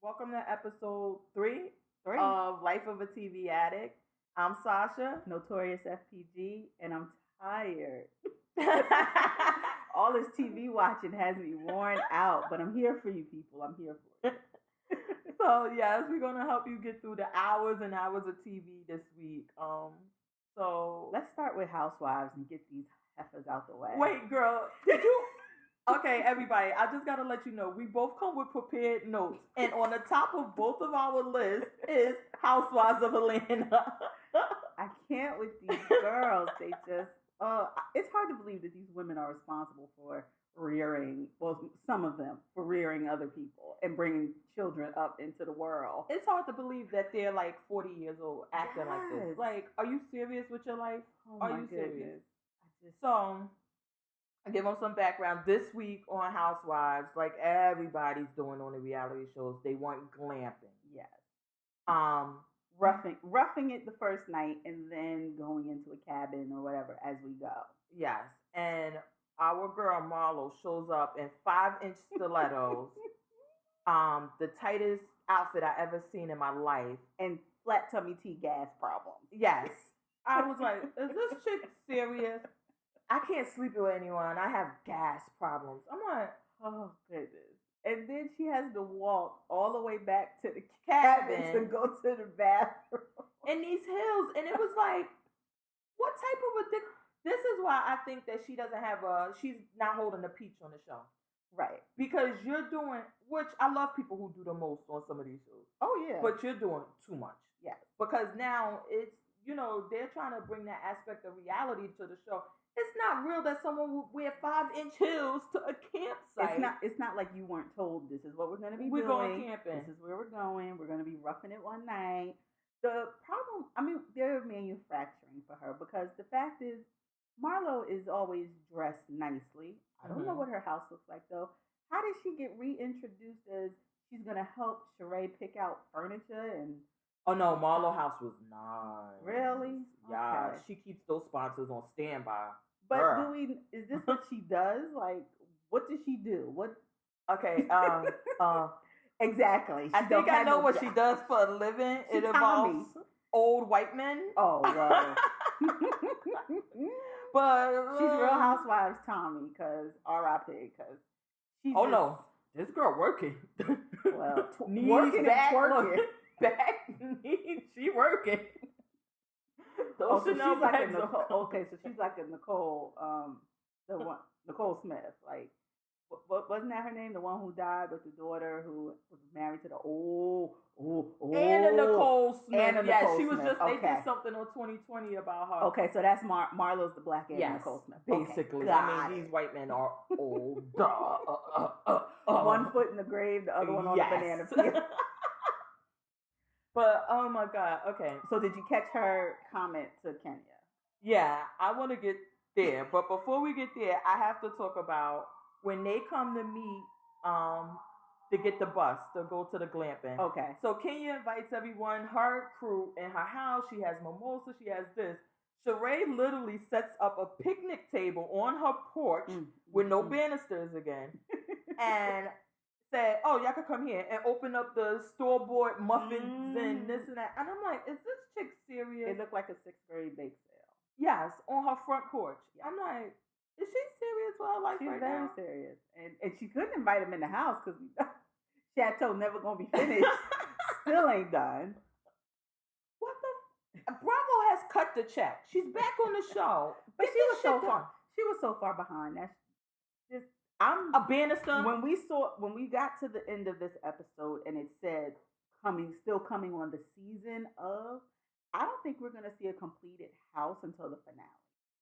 Welcome to episode three Three. of Life of a TV Addict. I'm Sasha. Notorious FPG, and I'm tired. All this TV watching has me worn out, but I'm here for you people. I'm here for you. So yes, we're gonna help you get through the hours and hours of TV this week. So Let's start with Housewives and get these heifers out the way. wait, girl, did you? Okay, everybody, I just gotta let you know we both come with prepared notes, and on the top of both of our lists is Housewives of Atlanta. I can't with these girls. They just, it's hard to believe that these women are responsible for rearing, well, some of them, for rearing other people and bringing children up into the world. It's hard to believe that they're like 40 years old acting like Yes. this. Like, are you serious with your life? Oh Are my you goodness. serious? I just, So, I give them some background. This week on Housewives, like everybody's doing on the reality shows, they want glamping. yes. Um, Roughing it the first night and then going into a cabin or whatever as we go. yes. And our girl Marlo shows up in 5-inch stilettos. The tightest outfit I ever seen in my life. And flat tummy tea gas problems. Yes. I was like, is this chick serious? I can't sleep with anyone. I have gas problems. I'm like, Oh goodness. And then she has to walk all the way back to the cabin to go to the bathroom. in these hills. And it was like, what type of a dick? This is why I think that she's not holding the peach on the show. Right. Because you're doing, which I love people who do the most on some of these shows. Oh yeah. But you're doing too much. yes. Because now it's, they're trying to bring that aspect of reality to the show. It's not real that someone would wear 5-inch heels to a campsite. It's not like you weren't told this is what we're gonna be We're doing. going camping. This is where we're going. We're gonna be roughing it one night. The problem, I mean, they're manufacturing for her because the fact is Marlo is always dressed nicely. I don't know Mhm. what her house looks like though. How did she get reintroduced as she's gonna help Sheree pick out furniture and Oh no, Marlo House was nice. Really? Yeah, Okay. she keeps those sponsors on standby. but Girl. is this what she does? Like what does she do? What Okay, exactly? I She don't think I have know no what she job. does for a living. She's It involves Tommy. old white men. Oh well. But She's Real Housewives Tommy, because R.I.P. Because she's Oh just, no, this girl working. Well, Knees, working and back, twerking. look, back, knees, she working. Those Oh, so Chanel she's like a bags are- Nicole. Okay, so she's like a Nicole, the one Nicole Smith. Like, wasn't that her name? The one who died with the daughter who was married to the And a Nicole Smith. And a yeah, Nicole she was Smith. just they Okay. did something on 2020 about her. Okay, so that's Marlo's the black and Yes, Nicole Smith. basically. Okay, I got mean, it. these white men are old. One foot in the grave, the other one on the banana peel. But oh my god, okay. So did you catch her comment to Kenya? Yeah, I want to get there, but before we get there, I have to talk about when they come to meet to get the bus to go to the glamping. Okay. So Kenya invites everyone, her crew in her house. She has mimosa. She has this. Sheree literally sets up a picnic table on her porch with no banisters again, and said, "Oh, y'all could come here and open up the store-bought muffins and this and that." And I'm like, "Is this chick serious?" It looked like a 6th grade bake sale. Yes, on her front porch. I'm like, is she serious with her life She's right very now? serious, and she couldn't invite him in the house because Chateau never gonna be finished. Still ain't done. What the? Bravo has cut the check. She's back on the show. But Get she this was so shit done. far. She was so far behind. That's just I'm A banister. when we got to the end of this episode and it said still coming on the season of, I don't think we're gonna see a completed house until the finale.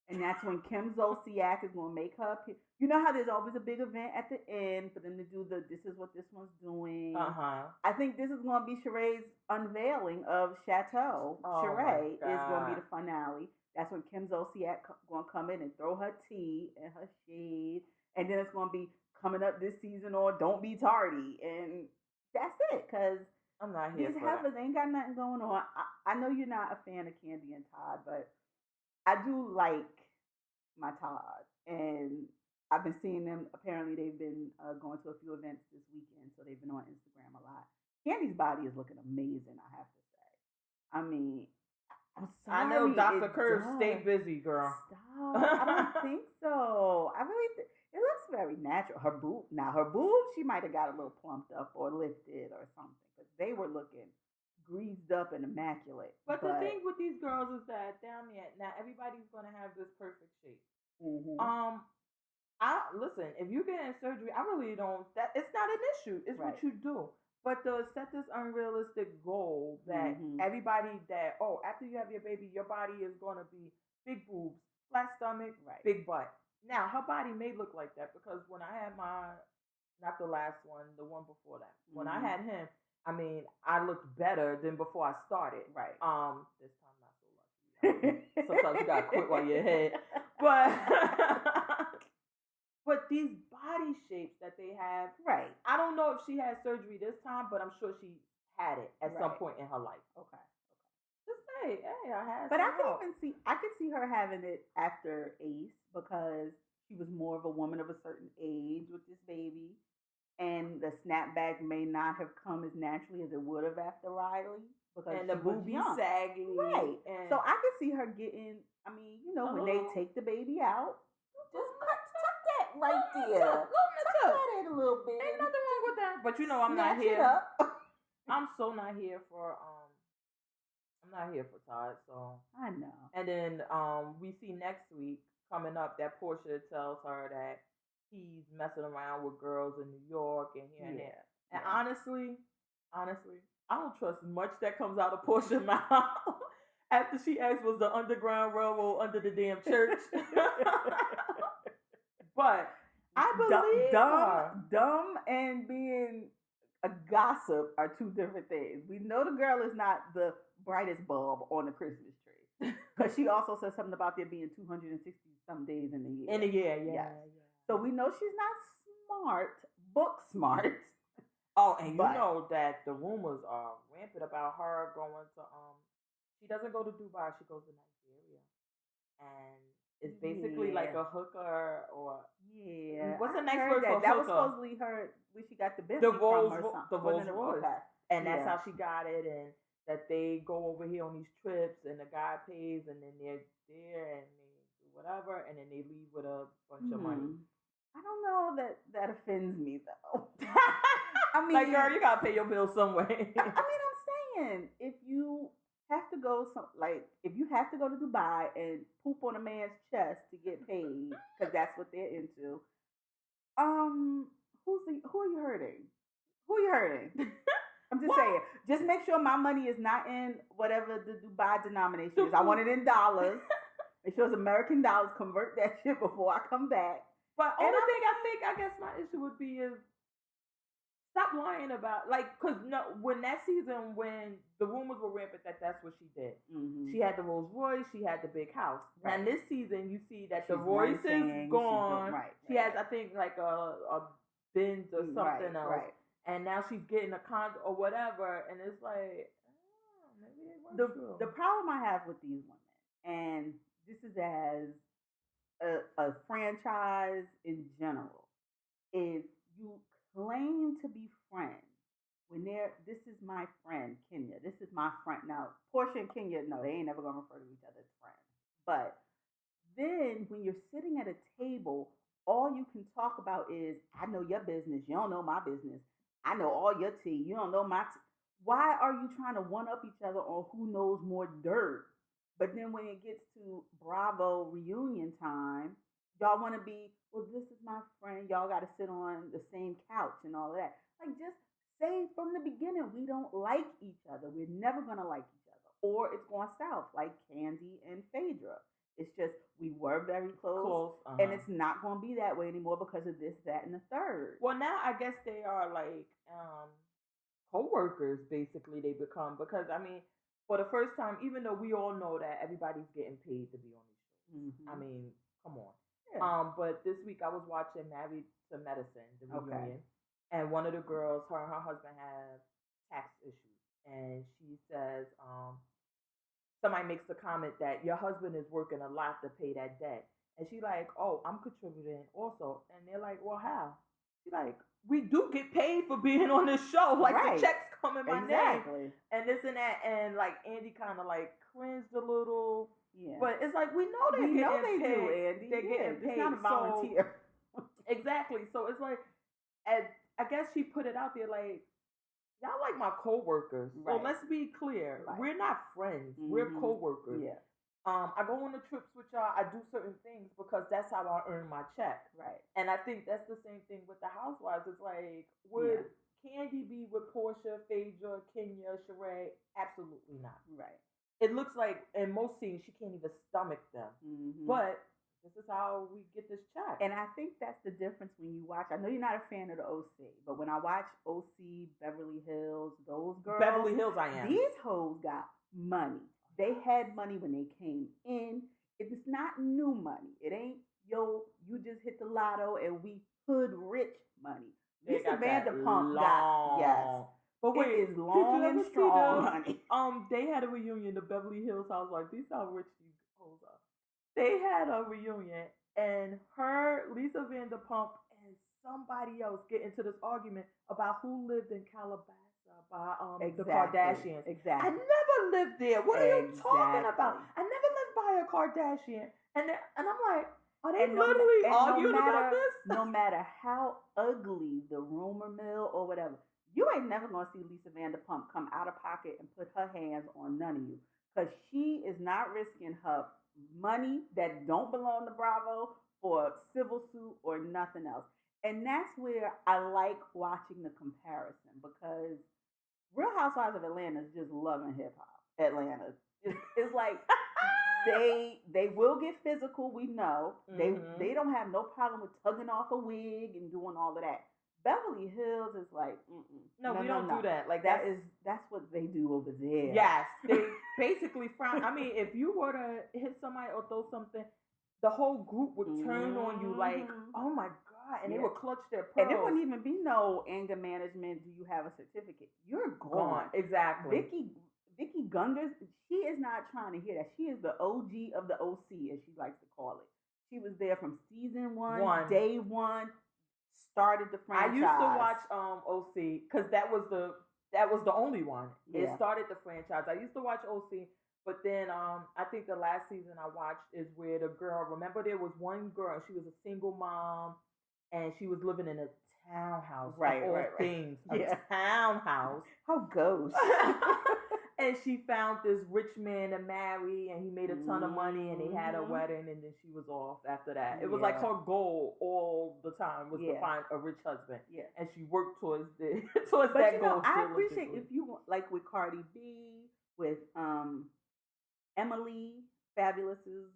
And that's when Kim Zolciak is gonna make her you know how there's always a big event at the end for them to do this is what this one's doing. I think this is gonna be Sheree's unveiling of Chateau. Oh Sheree is my gonna be God. the finale. That's when Kim Zolciak gonna come in and throw her tea and her shade. And then it's going to be coming up this season or Don't Be Tardy. And that's it. Because I'm not here these for that. heifers ain't got nothing going on. I know you're not a fan of Candy and Todd, but I do like my Todd. And I've been seeing them. Apparently, they've been going to a few events this weekend. So they've been on Instagram a lot. Candy's body is looking amazing, I have to say. I mean, I'm sorry. I know Dr. Curve stay busy, girl. Stop. I don't think so. I really it looks very natural. Her boobs, she might have got a little plumped up or lifted or something because they were looking greased up and immaculate. But the thing with these girls is that down there, now everybody's gonna have this perfect shape. Mm-hmm. I listen. If you get in surgery, I really don't. That it's not an issue. It's what you do. But to set this unrealistic goal that everybody that after you have your baby, your body is gonna be big boobs, flat stomach, big butt. Now her body may look like that because when I had not the last one, the one before that, when I had him, I mean, I looked better than before I started. Right. This time not so lucky. Sometimes you gotta quit while you're ahead. But these body shapes that they have, right? I don't know if she had surgery this time, but I'm sure she had it at some point in her life. Okay. Just say, hey, I had. But I could see her having it after Ace because she was more of a woman of a certain age with this baby, and the snapback may not have come as naturally as it would have after Riley because the booby saggy, right? And so I could see her getting. I mean, when they take the baby out, just tuck that right there. Tuck that in a little bit. Ain't nothing wrong with that. But I'm not here. I'm so not here for I'm not here for Todd. So I know. And then we see next week coming up that Portia tells her that he's messing around with girls in New York and here and there. And honestly, I don't trust much that comes out of Portia's mouth. After she asked, was the Underground Railroad under the damn church? But I believe dumb and being a gossip are two different things. We know the girl is not the brightest bulb on the Christmas tree because she also said something about there being 260 some days in a year. In a year, yeah. So we know she's not smart, book smart. Oh, and you know that the rumors are rampant about her going to she doesn't go to Dubai, she goes to Nigeria. And it's basically like a hooker or what's a nice word for hooker? That was supposedly her when she got the Bentley from or something. The Rolls Royce. And that's how she got it, and that they go over here on these trips and the guy pays and then they're there and they do whatever and then they leave with a bunch of money. I don't know that offends me though. I mean, like, girl, you gotta pay your bills some way. I mean, I'm saying if you have to go to Dubai and poop on a man's chest to get paid because that's what they're into. Who are you hurting? Who are you hurting? I'm just saying. Just make sure my money is not in whatever the Dubai denomination is. I want it in dollars. Make sure it's American dollars. Convert that shit before I come back. But only thing I guess my issue would be is stop lying about, because when that season, when the rumors were rampant that's what she did. Mm-hmm. She had the Rolls Royce, she had the big house. Right. And this season, you see that the Royce is gone. She has, I think, like a Benz or something else. Right. And now she's getting a condo or whatever. And it's like, maybe it wasn't true. The problem I have with these women, and this is as a franchise in general, is you claim to be friends when this is my friend Kenya, this is my friend. Now Portia and Kenya, no, they ain't never gonna refer to each other as friends. But then when you're sitting at a table, all you can talk about is, I know your business, you don't know my business. I know all your tea, you don't know my tea. Why are you trying to one up each other on who knows more dirt? But then when it gets to Bravo reunion time, y'all want to be, well, this is my friend. Y'all got to sit on the same couch and all of that. Like, just say from the beginning, we don't like each other. We're never going to like each other. Or it's going south, like Candy and Phaedra. It's just, we were very close. And it's not going to be that way anymore because of this, that, and the third. Well, now I guess they are like co-workers, basically, they become. Because, I mean, for the first time, even though we all know that everybody's getting paid to be on these shows. Mm-hmm. I mean, come on. Yeah. But this week I was watching Married to Medicine, the reunion, and one of the girls, her and her husband have tax issues, and she says, somebody makes the comment that your husband is working a lot to pay that debt, and she's like, oh, I'm contributing also, and they're like, well, how? She's like, we do get paid for being on this show, like the checks come in my name and this and that, and like Andy kind of like cringed a little. Yeah. But it's like we know they're getting paid. Do, Andy. They're getting paid. It's not a volunteer. So, exactly. So it's like, and I guess she put it out there like, y'all like my coworkers. Right. So let's be clear. Right. We're not friends. Mm-hmm. We're coworkers. Yeah. I go on the trips with y'all. I do certain things because that's how I earn my check. Right. And I think that's the same thing with the housewives. It's like, would Candy be with Portia, Phaedra, Kenya, Sheree? Absolutely not. Right. It looks like in most scenes she can't even stomach them. Mm-hmm. But this is how we get this check. And I think that's the difference when you watch. I know you're not a fan of the OC, but when I watch OC, Beverly Hills, those girls. Beverly Hills I am. These hoes got money. They had money when they came in. It's not new money. It ain't, you just hit the lotto and we hood rich money. Lisa Vanderpump got, yes. But wait, it is long and strong money. They had a reunion, the Beverly Hills Housewives. These how rich these hoes are. They had a reunion, and Lisa Vanderpump, and somebody else get into this argument about who lived in Calabasas by the Kardashians. Exactly. I never lived there. What are you talking about? I never lived by a Kardashian. And I'm like, are they literally arguing about this? No matter how ugly the rumor mill or whatever, you ain't never going to see Lisa Vanderpump come out of pocket and put her hands on none of you. Because she is not risking her money that don't belong to Bravo for a civil suit or nothing else. And that's where I like watching the comparison, because Real Housewives of Atlanta is just loving hip hop. Atlanta. It's like they will get physical, we know. Mm-hmm. They don't have no problem with tugging off a wig and doing all of that. Beverly Hills is like, no, we don't do that. Like that's what they do over there. Yes, they basically frown. I mean, if you were to hit somebody or throw something, the whole group would turn on you like, oh my God, and they would clutch their pearls. And there wouldn't even be no anger management. Do you have a certificate? You're gone. Exactly. Vicky Gunders, she is not trying to hear that. She is the OG of the OC, as she likes to call it. She was there from season one. Day one. Started the franchise. I used to watch OC because that was the only one. Yeah. It started the franchise. I used to watch OC, but then I think the last season I watched is where the girl. Remember, there was one girl. She was a single mom, and she was living in a townhouse. Right. Things. A townhouse. How ghost. And she found this rich man to marry, and he made a ton of money, and they had a wedding, and then she was off after that. It was like her goal all the time was to find a rich husband. Yeah. And she worked towards that goal. I appreciate if you like with Cardi B, with Emily, Fabulous's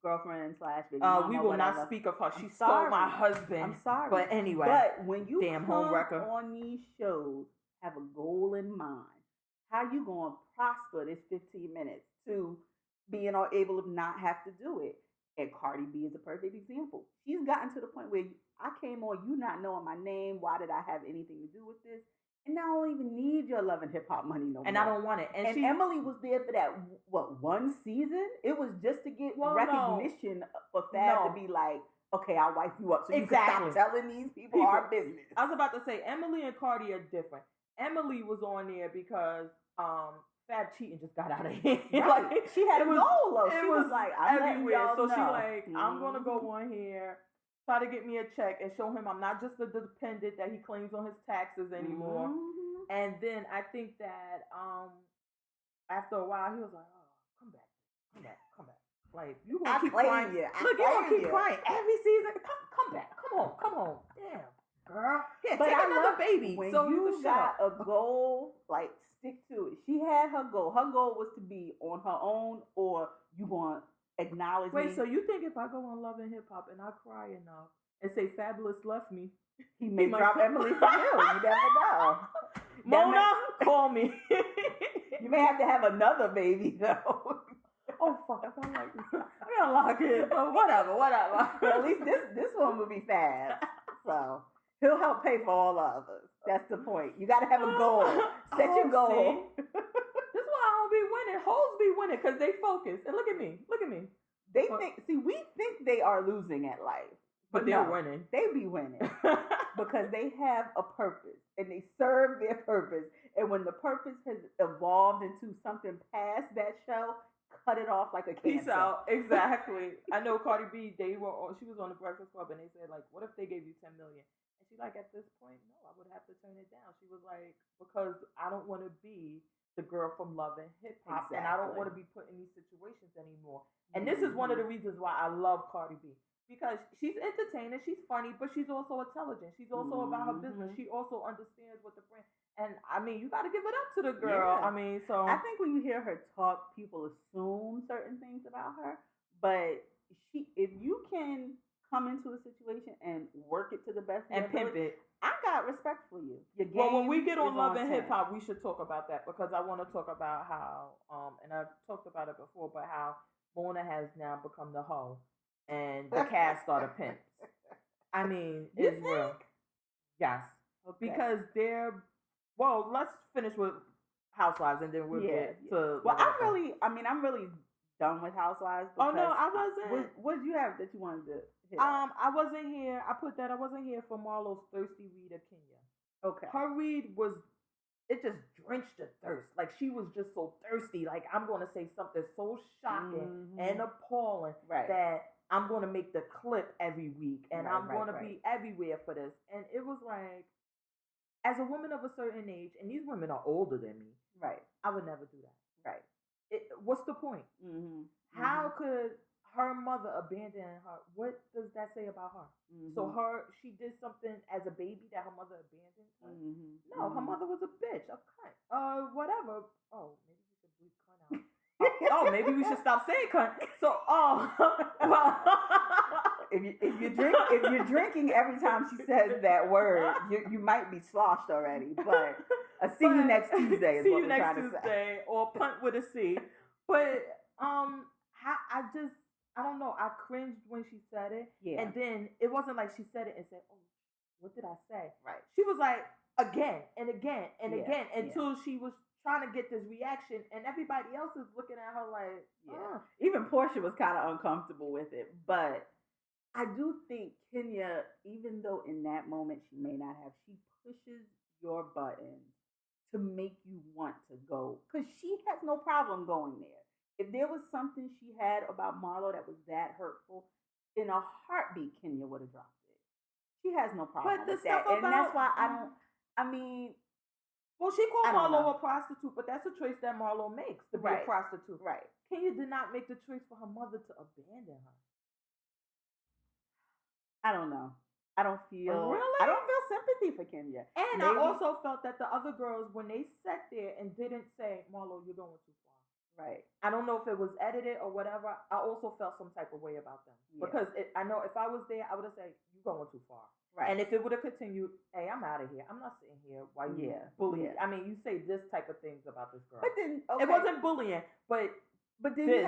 girlfriend / baby mama, we will not speak of her. She stole my husband. I'm sorry. But anyway. But when you come on these shows, have a goal in mind. How you going to prosper this 15 minutes to being able to not have to do it? And Cardi B is a perfect example. She's gotten to the point where I came on you not knowing my name. Why did I have anything to do with this? And I don't even need your love and hip hop money no more. And I don't want it. And Emily was there for that, one season? It was just to get recognition for Fab to be like, okay, I'll wipe you up so you can stop telling these people our business. I was about to say, Emily and Cardi are different. Emily was on there because Fab cheating just got out of hand. Right. Like, she had a goal though. She was like, I'm everywhere. So she like, I'm gonna go on here, try to get me a check and show him I'm not just a dependent that he claims on his taxes anymore. Mm-hmm. And then I think that after a while he was like, oh, come back. Like you gonna keep crying. Look, you gonna keep crying every season. Come back. Come on. Damn. Girl, but take another baby. When so you got a goal, like stick to it. She had her goal. Her goal was to be on her own, or you going to acknowledge me. Wait, so you think if I go on Love and Hip Hop and I cry enough and say Fabulous left me, he may drop Emily for you. You never know. Mona, call me. You may have to have another baby though. Oh fuck! I gotta lock it. So whatever. But at least this one will be fast. So. He'll help pay for all of us. That's the point. You got to have a goal. Set your goal. This is why I don't be winning. Hoes be winning because they focus. And look at me. They think. See, we think they are losing at life. But they're winning. They be winning because they have a purpose and they serve their purpose. And when the purpose has evolved into something past that show, cut it off like a cancer. Peace out. Exactly. I know Cardi B. She was on the Breakfast Club and they said like, "What if they gave you $10 million?" And she like, at this point, no, I would have to turn it down. She was like, because I don't want to be the girl from Love and Hip Hop, and I don't want to be put in these situations anymore. And this is one of the reasons why I love Cardi B. Because she's entertaining, she's funny, but she's also intelligent. She's also about her business. She also understands what the brand. And I mean, you got to give it up to the girl. Yeah. I mean, so I think when you hear her talk, people assume certain things about her. But if you can come into a situation and work it to the best and pimp it, I got respect for you. Well, when we get on Love and Hip Hop, we should talk about that because I want to talk about how, and I've talked about it before, but how Mona has now become the hoe. And the cast are the pimps. I mean, it's real. Yes. Okay. Because well, let's finish with Housewives and then we'll get to... Well, I'm really done with Housewives. Oh, no, I wasn't. What did you have that you wanted to hit? I wasn't here. I wasn't here for Marlo's thirsty read of Kenya. Okay. Her read was... It just drenched her thirst. Like, she was just so thirsty. Like, I'm going to say something so shocking and appalling that... I'm going to make the clip every week, and I'm going to be everywhere for this. And it was like, as a woman of a certain age, and these women are older than me, I would never do that. What's the point? How could her mother abandon her? What does that say about her? So she did something as a baby that her mother abandoned her? No, her mother was a bitch, a cunt, whatever. Oh, maybe we should bleep cunt out. Maybe we should stop saying cunt. So, well, if you're drinking every time she says that word, you might be sloshed already. But see you next Tuesday is what we're trying to say. Or punt with a C. But I don't know. I cringed when she said it, and then it wasn't like she said it and said, "Oh, what did I say?" Right. She was like again and again and again until she was trying to get this reaction, and everybody else is looking at her like, Even Portia was kind of uncomfortable with it, but I do think Kenya, even though in that moment she may not have, she pushes your buttons to make you want to go, because she has no problem going there. If there was something she had about Marlo that was that hurtful, in a heartbeat, Kenya would have dropped it. She has no problem with that, and that's why I don't. I mean. Well, she called Marlo a prostitute, but that's a choice that Marlo makes to be a prostitute. Right. Kenya did not make the choice for her mother to abandon her. I don't know. I don't feel sympathy for Kenya. And I also felt that the other girls, when they sat there and didn't say, "Marlo, you're going too far." Right. I don't know if it was edited or whatever. I also felt some type of way about them. Because I know if I was there, I would have said, "You're going too far." Right. And if it would have continued, "Hey, I'm out of here. I'm not sitting here while you bully." I mean, you say this type of things about this girl. But then it wasn't bullying, but then there's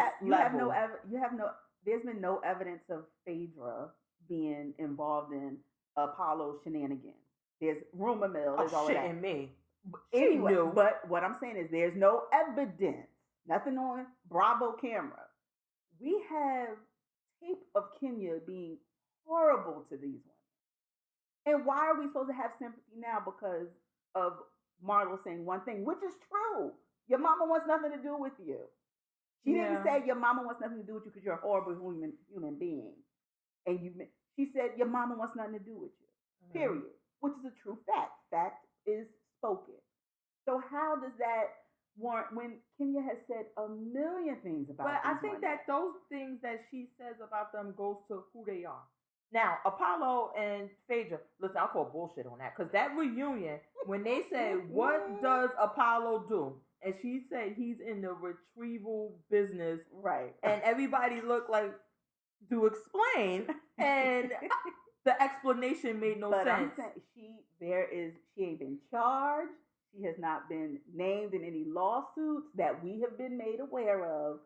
been no evidence of Phaedra being involved in Apollo shenanigans. There's rumor mill. There's all that. Me. Anyway, but what I'm saying is there's no evidence. Nothing on Bravo camera. We have tape of Kenya being horrible to these women. And why are we supposed to have sympathy now because of Marlo saying one thing, which is true? Your mama wants nothing to do with you. She didn't say your mama wants nothing to do with you because you're a horrible human being. And she said your mama wants nothing to do with you. Period. Which is a true fact. Fact is spoken. So how does that warrant when Kenya has said a million things about them? But I think that those things that she says about them goes to who they are. Now, Apollo and Phaedra, listen, I'll call bullshit on that. Because that reunion, when they say, "What does Apollo do?" And she said he's in the retrieval business. Right. And everybody looked like to explain. And the explanation made no sense. I'm saying she ain't been charged. She has not been named in any lawsuits that we have been made aware of.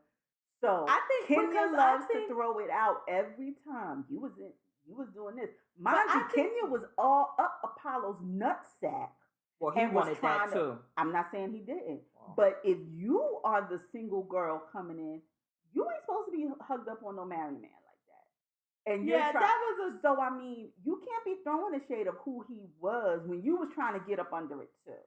So I think Kenya loves to throw it out every time. You was doing this. Mind you, Kenya was all up Apollo's nutsack. Well, he wanted that too. I'm not saying he didn't. Wow. But if you are the single girl coming in, you ain't supposed to be hugged up on no married man like that. And yeah, that was a. So I mean, you can't be throwing the shade of who he was when you was trying to get up under it too.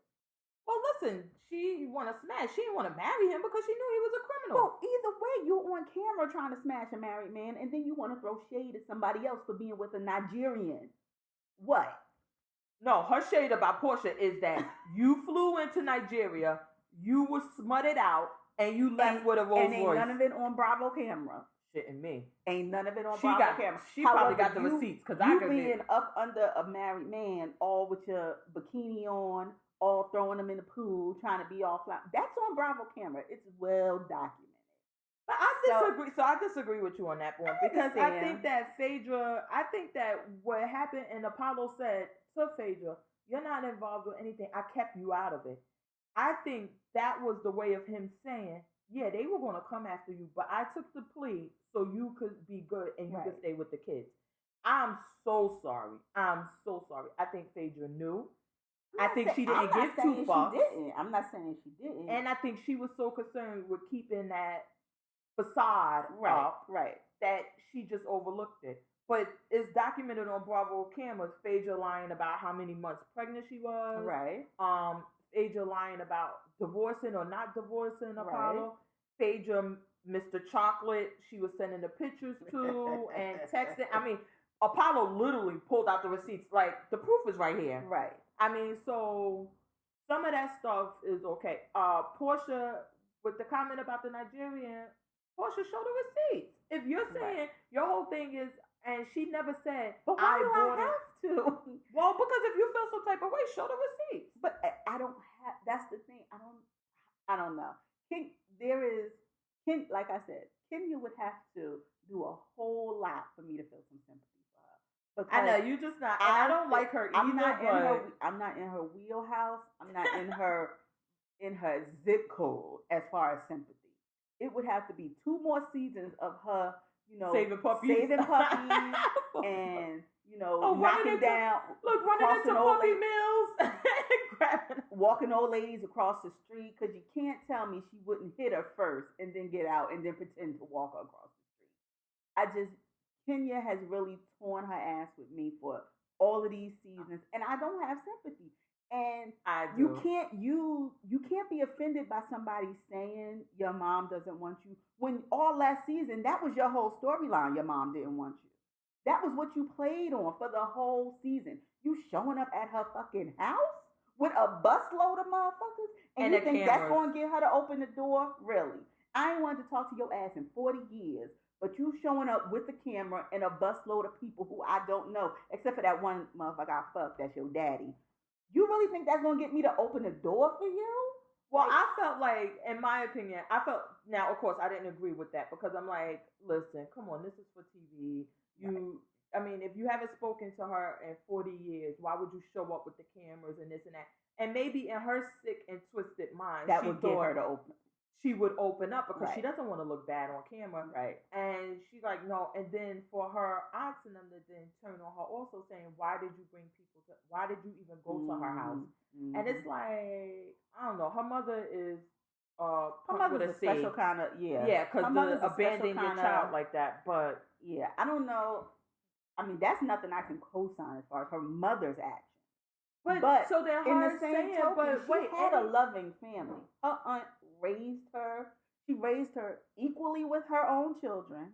Well, listen, she want to smash. She didn't want to marry him because she knew he was a criminal. Well, either way, you're on camera trying to smash a married man, and then you want to throw shade at somebody else for being with a Nigerian. What? No, her shade about Portia is that you flew into Nigeria, you were smutted out, and you left with a Rolls Royce. And ain't none of it on Bravo camera. Shitting me. Ain't none of it on Bravo camera. She probably got the receipts because I could being up under a married man, all with your bikini on, all throwing them in the pool, trying to be all fly. That's on Bravo camera. It's well documented. But I disagree. So I disagree with you on that point because I think that Phaedra. I think that what happened and Apollo said to Phaedra, "You're not involved with anything. I kept you out of it." I think that was the way of him saying, "Yeah, they were going to come after you, but I took the plea so you could be good and you could stay with the kids." I'm so sorry. I'm so sorry. I think Phaedra knew. I think she didn't give two fucks. I'm not saying she didn't. And I think she was so concerned with keeping that facade up that she just overlooked it. But it's documented on Bravo cameras. Phaedra lying about how many months pregnant she was. Right. Phaedra lying about divorcing or not divorcing Apollo. Phaedra, Mr. Chocolate, she was sending the pictures to and texting. I mean, Apollo literally pulled out the receipts. Like, the proof is right here. Right. I mean, so some of that stuff is okay. Portia, with the comment about the Nigerian, Portia showed the receipts. If you're saying your whole thing is, and she never said, but why do I have to? Well, because if you feel some type of way, show the receipts. But I don't have. That's the thing. I don't know. Like I said, Kenya would have to do a whole lot for me to feel some sympathy for her. Because I know you just not. And I don't like her either. I'm not in her wheelhouse. I'm not in her zip code as far as sympathy. It would have to be 2 more seasons of her, saving puppies, and knocking down, running into puppy mills, walking old ladies across the street. Because you can't tell me she wouldn't hit her first and then get out and then pretend to walk her across the street. Kenya has really torn her ass with me for all of these seasons, and I don't have sympathy. And you can't be offended by somebody saying your mom doesn't want you when all last season that was your whole storyline. Your mom didn't want you. That was what you played on for the whole season. You showing up at her fucking house with a busload of motherfuckers, and you think that's going to get her to open the door? Really? I ain't wanted to talk to your ass in 40 years. But you showing up with the camera and a busload of people who I don't know, except for that one motherfucker I fucked, that's your daddy. You really think that's going to get me to open the door for you? Well, I felt like, in my opinion, now, of course, I didn't agree with that because I'm like, listen, come on, this is for TV. If you haven't spoken to her in 40 years, why would you show up with the cameras and this and that? And maybe in her sick and twisted mind, that would get her to open. She would open up because she doesn't want to look bad on camera. Right. And she's like, no. And then for her aunts and them to then turn on her also saying, why did you even go to her house? Mm-hmm. And it's like, I don't know. Her mother is her mother's a special kind of, because abandoning your child like that. But yeah, I don't know. I mean, that's nothing I can co-sign as far as her mother's action. But so then in the same token, she had a loving family. Her aunt raised her. She raised her equally with her own children.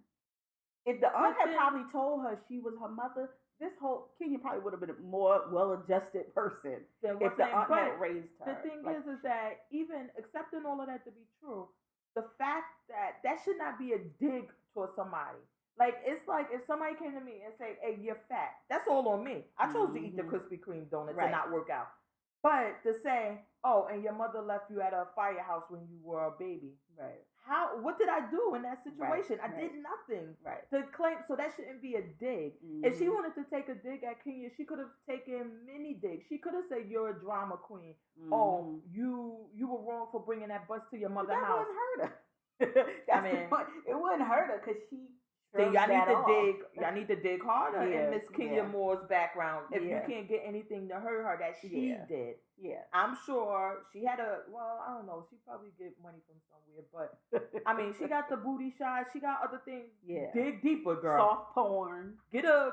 If the aunt had probably told her she was her mother, this whole Kenya probably would have been a more well-adjusted person if the aunt had raised her. The thing is that even accepting all of that to be true, the fact that should not be a dig towards somebody. Like, it's like if somebody came to me and say, hey, you're fat. That's all on me. I chose to eat the Krispy Kreme donuts and not work out. But to say, oh, and your mother left you at a firehouse when you were a baby. Right. What did I do in that situation? I did nothing. Right. To claim, so that shouldn't be a dig. Mm-hmm. If she wanted to take a dig at Kenya, she could have taken many digs. She could have said, you're a drama queen. Mm-hmm. Oh, you were wrong for bringing that bus to your mother's house. That wouldn't hurt her. It wouldn't hurt her because she then y'all need that to off. dig. Y'all need to dig harder Yeah, in Miss Kenya yeah. Moore's background. If Yeah. you can't get anything to hurt her that she Yeah. did, Yeah. I'm sure she had I don't know. She probably get money from somewhere, but I mean, she got the booty shot. She got other things. Yeah. Dig deeper, girl. Soft porn. Get a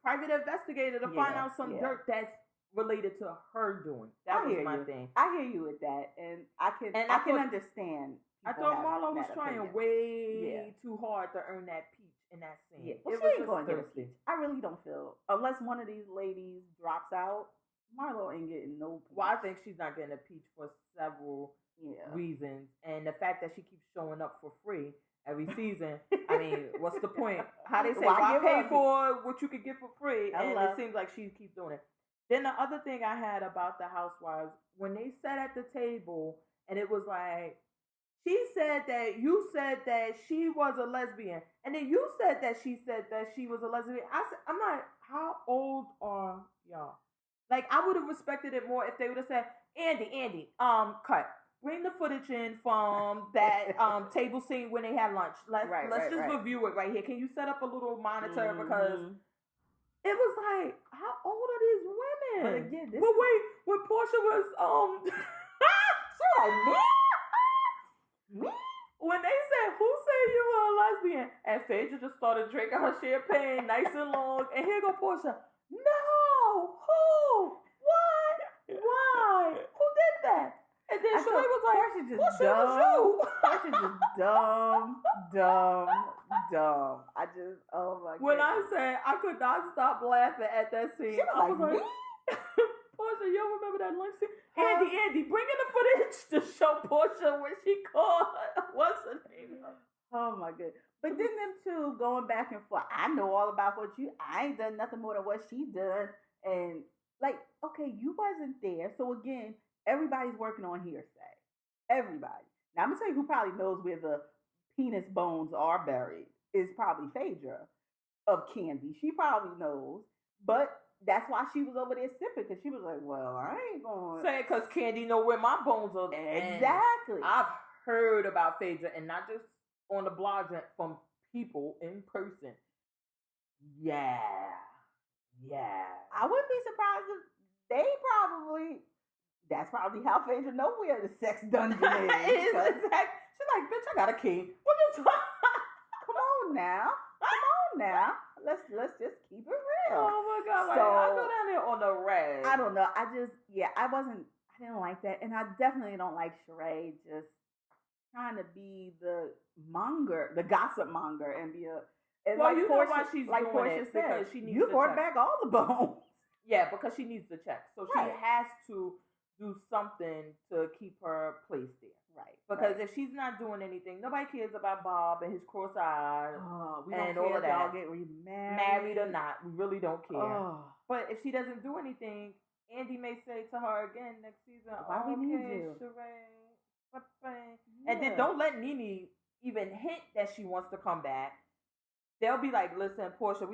private investigator to find Yeah, out some yeah. dirt that's related to her doing. That I was hear my you. thing. I hear you with that, and I can understand. I people thought having Marlo was that trying opinion. way too hard to earn that peach in that scene. Yeah. Well, It she was ain't just going to get a thirsty. peach. I really don't feel, unless one of these ladies drops out, Marlo ain't getting no peach. Well, I think she's not getting a peach for several Yeah. reasons, and the fact that she keeps showing up for free every season. I mean, what's the point? How they say, why pay for what you could get for free? And it seems like she keeps doing it. Then the other thing I had about the housewives, when they sat at the table, and it was like, she said that you said that she was a lesbian, and then you said that she said that she was a lesbian. I'm like, how old are y'all? Like, I would have respected it more if they would have said, Andy, cut. Bring the footage in from that table scene when they had lunch. Let's just review it right here. Can you set up a little monitor, because it was like, how old are these women? But again, wait, when Portia was she like, me? When they said, who said you were a lesbian? And Phaedra just started drinking her champagne nice and long. And here go Portia. No! Who? What? Why? Who did that? And then Sheree was like, Portia, it was you. Portia just dumb. I just, oh my God. When I said I could not stop laughing at that scene, I was like, Portia, you don't remember that lunch scene? Andy, bring in the footage to show Portia when she called. What's her name? Oh my God. But then them two going back and forth. I know all about I ain't done nothing more than what she done. And like, okay, you wasn't there. So again, everybody's working on hearsay. Everybody. Now I'm gonna tell you who probably knows where the penis bones are buried is probably Phaedra of Candy. She probably knows. But that's why she was over there sipping, because she was like, well, I ain't going to say it because Candy know where my bones are. Exactly. And I've heard about Phaedra, and not just on the blogs, and from people in person. Yeah. I wouldn't be surprised if that's probably how Phaedra know where the sex dungeon is. It is exactly. She's like, bitch, I got a key. What you talking? Come on now. Let's just keep it real. Oh my God! So, I go down there on the rag. I don't know. I didn't like that, and I definitely don't like Sheree just trying to be the gossip monger, and be a. And well, like you Portia, know why she's like doing Portia it, said, because she needs. You brought back all the bones. Yeah, because she needs the check, so she has to do something to keep her place there. Right. Because if she's not doing anything, nobody cares about Bob and his cross eyes and all of that. Y'all get remarried. Married or not, we really don't care. Oh. But if she doesn't do anything, Andy may say to her again next season, why we need you? Sheree. And then don't let Nene even hint that she wants to come back. They'll be like, listen, Portia,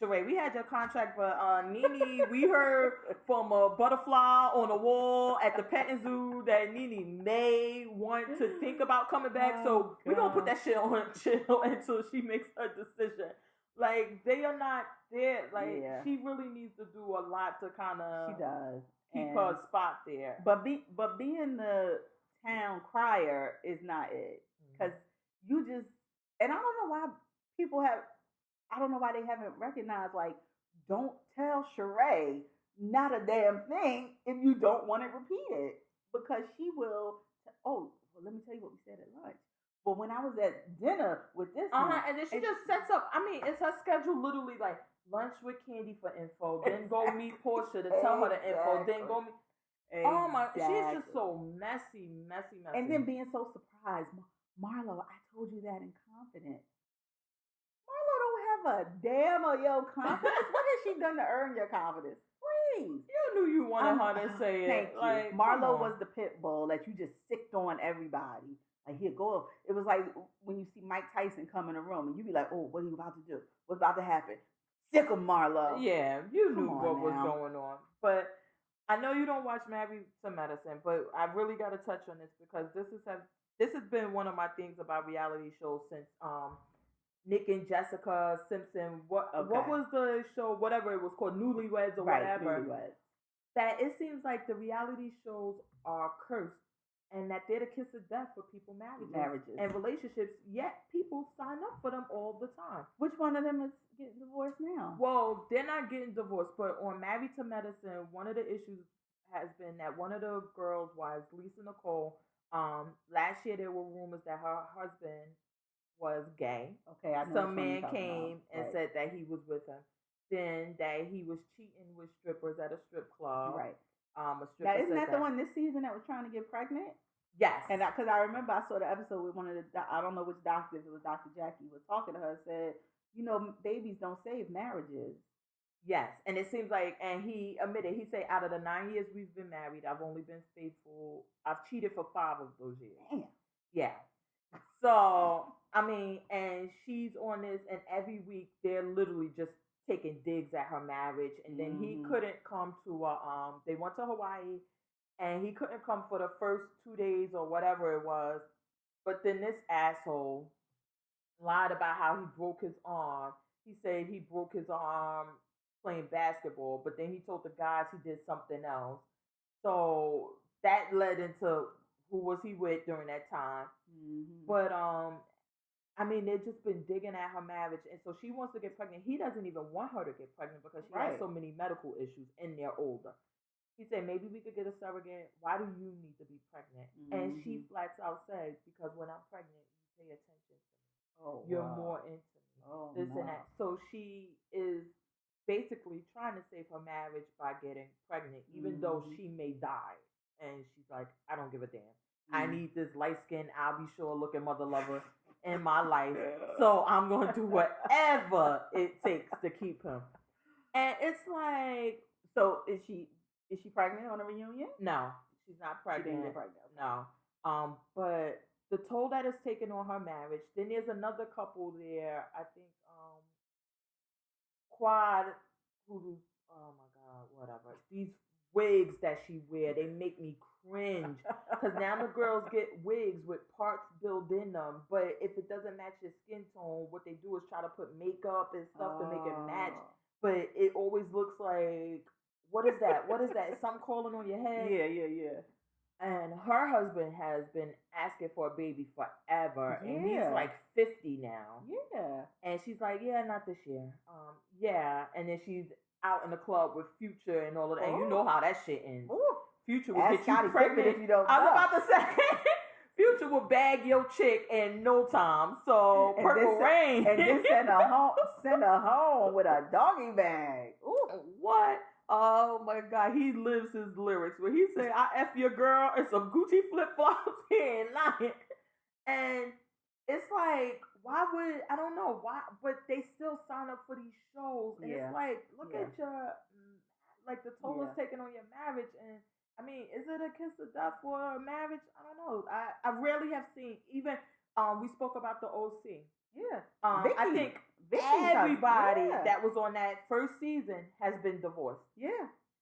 Sheree, we had your contract, but Nene, we heard from a butterfly on a wall at the petting zoo that Nene may want to think about coming back. So we're going to put that shit on chill until she makes her decision. Like, they are not there. Like, she really needs to do a lot to kind of keep her spot there. But being the town crier is not it. Because you just, and I don't know why I don't know why they haven't recognized, like, don't tell Sheree not a damn thing if you don't want it repeated. Because she will, let me tell you what we said at lunch. But when I was at dinner with this one, and then she just sets up, it's her schedule literally like, lunch with Candy for info, then go meet Portia to tell her the info, then go meet. Oh my, she's just so messy. And then being so surprised. Marlo, I told you that in confidence. Marlo don't have a damn of your confidence. What has she done to earn your confidence? Please. You knew you wanted her to say it. Thank you. Marlo was the pit bull that you just sicked on everybody. Like, here, go. It was like when you see Mike Tyson come in a room and you be like, oh, what are you about to do? What's about to happen? Sick of Marlo. Yeah, you knew what was going on. But I know you don't watch Married to Medicine, but I really got to touch on this because this has been one of my things about reality shows since Nick and Jessica Simpson. What was the show? Whatever it was called, Newlyweds or whatever. Newlyweds. That it seems like the reality shows are cursed, and that they're the kiss of death for people marriages and relationships. Yet people sign up for them all the time. Which one of them is getting divorced now? Well, they're not getting divorced, but on Married to Medicine, one of the issues has been that one of the girls' wives, Lisa Nicole, last year there were rumors that her husband was gay. Okay, I know. Some man came and said that he was with him. Then that he was cheating with strippers at a strip club. Right. A stripper. Now, isn't that the one this season that was trying to get pregnant? Yes. And because I remember I saw the episode with one of the, I don't know which doctors, it was Dr. Jackie, was talking to her and said, you know, babies don't save marriages. Yes. And it seems like, and he admitted, he said, out of the 9 years we've been married, I've only been faithful. I've cheated for 5 of those years. Damn. Yeah. So, I mean, and she's on this, and every week they're literally just taking digs at her marriage. And then he couldn't come to, they went to Hawaii, and he couldn't come for the first 2 days or whatever it was. But then this asshole lied about how he broke his arm. He said he broke his arm playing basketball, but then he told the guys he did something else. So that led into who was he with during that time. But I mean, they've just been digging at her marriage, and so she wants to get pregnant. He doesn't even want her to get pregnant because she has so many medical issues, and they're older. He said, maybe we could get a surrogate. Why do you need to be pregnant? And she flat out said, because when I'm pregnant, you pay attention to me. You're more into me. And that. So she is basically trying to save her marriage by getting pregnant, even though she may die. And she's like, I don't give a damn. I need this light-skinned, I'll be sure looking mother lover in my life. So I'm going to do whatever it takes to keep him. And it's like, so is she pregnant on a reunion? No, she's not pregnant. She didn't get pregnant. No. But the toll that is taken on her marriage. Then there's another couple there. I think Quad, who's oh my God, whatever. These wigs that she wear, they make me cringe. Because now the girls get wigs with parts built in them. But if it doesn't match your skin tone, what they do is try to put makeup and stuff to make it match. But it always looks like, what is that? What is that? Is something crawling on your head? Yeah. And her husband has been asking for a baby forever. Yeah. And he's like 50 now. Yeah. And she's like, yeah, not this year. Yeah. And then she's out in the club with Future and all of that. And you know how that shit ends. Ooh. Future will get you pregnant if you don't know. I was about to say, Future will bag your chick in no time. So and Purple Rain. And then send her home with a doggy bag. Ooh. What? Oh my God, he lives his lyrics. Where he said, I F your girl and some Gucci flip-flops, he ain't lying. And it's like, why would, I don't know, why, but they still sign up for these shows. And it's like, look at your, like the toll is taken on your marriage. And I mean, is it a kiss of death for a marriage? I don't know. I rarely have seen, even, we spoke about the OC. Yeah. I think everybody that was on that first season has been divorced. Yeah.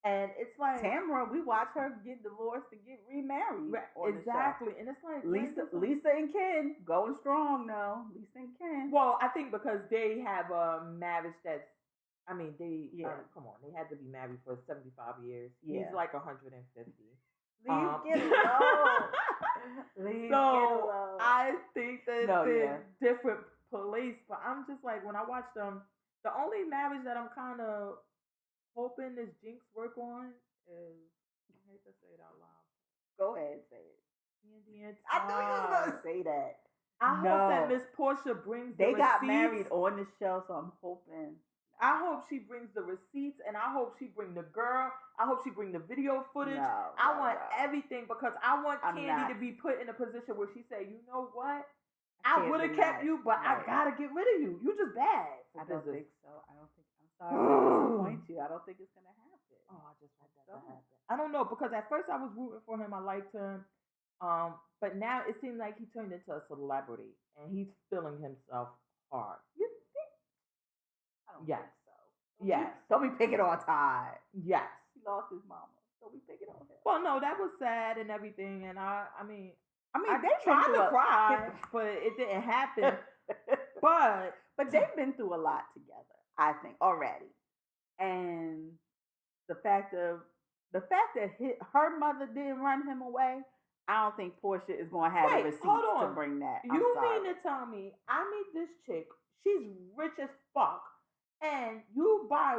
And it's like Tamara, we watch her get divorced and get remarried. Exactly. And it's like Lisa and Ken going strong now. Lisa and Ken. Well, I think because they have a marriage that's, I mean, they come on, they had to be married for 75 years. Yeah. He's like 150. Get alone. Get alone. I think that they're different police, but I'm just like, when I watch them, the only marriage that I'm kind of hoping this Jinx work on is, I hate to say it out loud. Go ahead and say it. I knew you was going to say that. I hope that Miss Portia brings the receipts. They got married on the show, so I'm hoping. I hope she brings the receipts, and I hope she bring the girl. I hope she bring the video footage. I want everything, because I want Candy to be put in a position where she say, you know what? I would have kept you, but I gotta get rid of you. You just bad. I don't think so. I'm sorry to disappoint you. I don't think it's gonna happen. Oh, I just want that to happen. I don't know, because at first I was rooting for him. I liked him. But now it seems like he turned into a celebrity, and he's feeling himself hard. You think? I don't think so. Yes. Don't be picking on Todd. Yes. He lost his mama. Don't be picking on him. Well, no, that was sad and everything, and I mean, they tried to cry, but it didn't happen. But they've been through a lot together, I think, already. And the fact that her mother didn't run him away, I don't think Portia is going to have the receipts to bring that. You mean to tell me I meet this chick, she's rich as fuck, and you buy...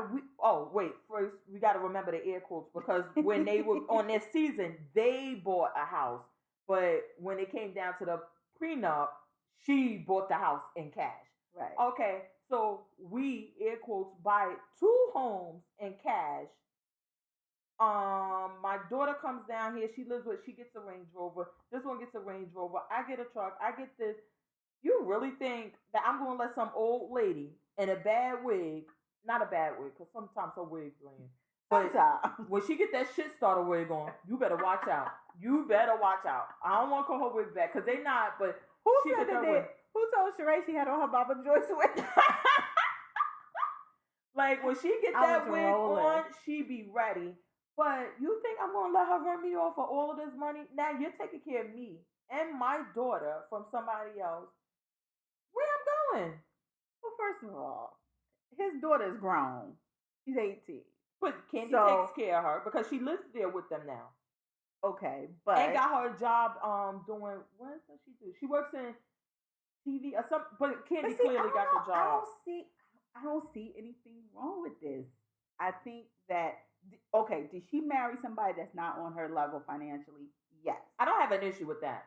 first we got to remember the air quotes, because when they were on their season, they bought a house. But when it came down to the prenup, she bought the house in cash. Right. Okay, so we, air quotes, buy 2 homes in cash. My daughter comes down here. She gets a Range Rover. This one gets a Range Rover. I get a truck. I get this. You really think that I'm going to let some old lady in a bad wig, not a bad wig, because sometimes her wig's lame, but when she get that shit starter wig on, you better watch out. You better watch out. I don't want to call her wig back, because they not, but who told Sheree she had on her Baba Joyce wig? Like, when she get that wig on, she be ready. But you think I'm going to let her run me off for all of this money? Now you're taking care of me and my daughter from somebody else. Where I'm going? Well, first of all, his daughter's grown. She's 18. But Candy takes care of her because she lives there with them now. Okay, but... And got her a job doing... What does she do? She works in TV or something. But Candy clearly got the job. I don't see anything wrong with this. I think that... Okay, did she marry somebody that's not on her level financially? Yes. I don't have an issue with that.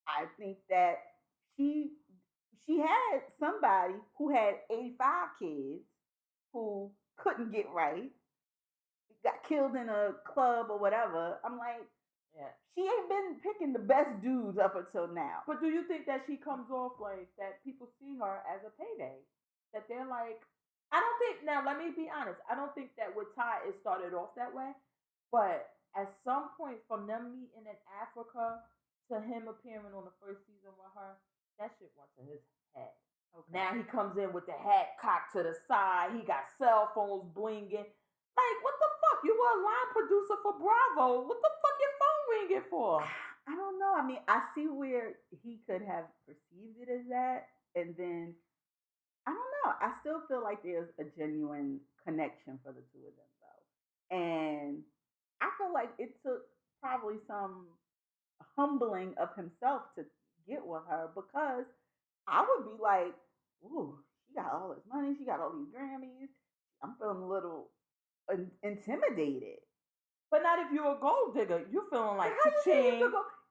I think that she had somebody who had 85 kids who couldn't get right, got killed in a club or whatever. I'm like, yeah, she ain't been picking the best dudes up until now. But do you think that she comes off like that people see her as a payday? That they're like... I don't think, now let me be honest, I don't think that with Ty it started off that way, but at some point from them meeting in Africa to him appearing on the first season with her, that shit went to his head. Okay. Now he comes in with the hat cocked to the side, he got cell phones blinging. Like, what the fuck? You were a line producer for Bravo. What the fuck your phone ringing for? I don't know. I mean, I see where he could have perceived it as that, and then... I don't know. I still feel like there's a genuine connection for the two of them, though. And I feel like it took probably some humbling of himself to get with her, because I would be like, ooh, she got all this money. She got all these Grammys. I'm feeling a little intimidated. But not if you're a gold digger. You're feeling like,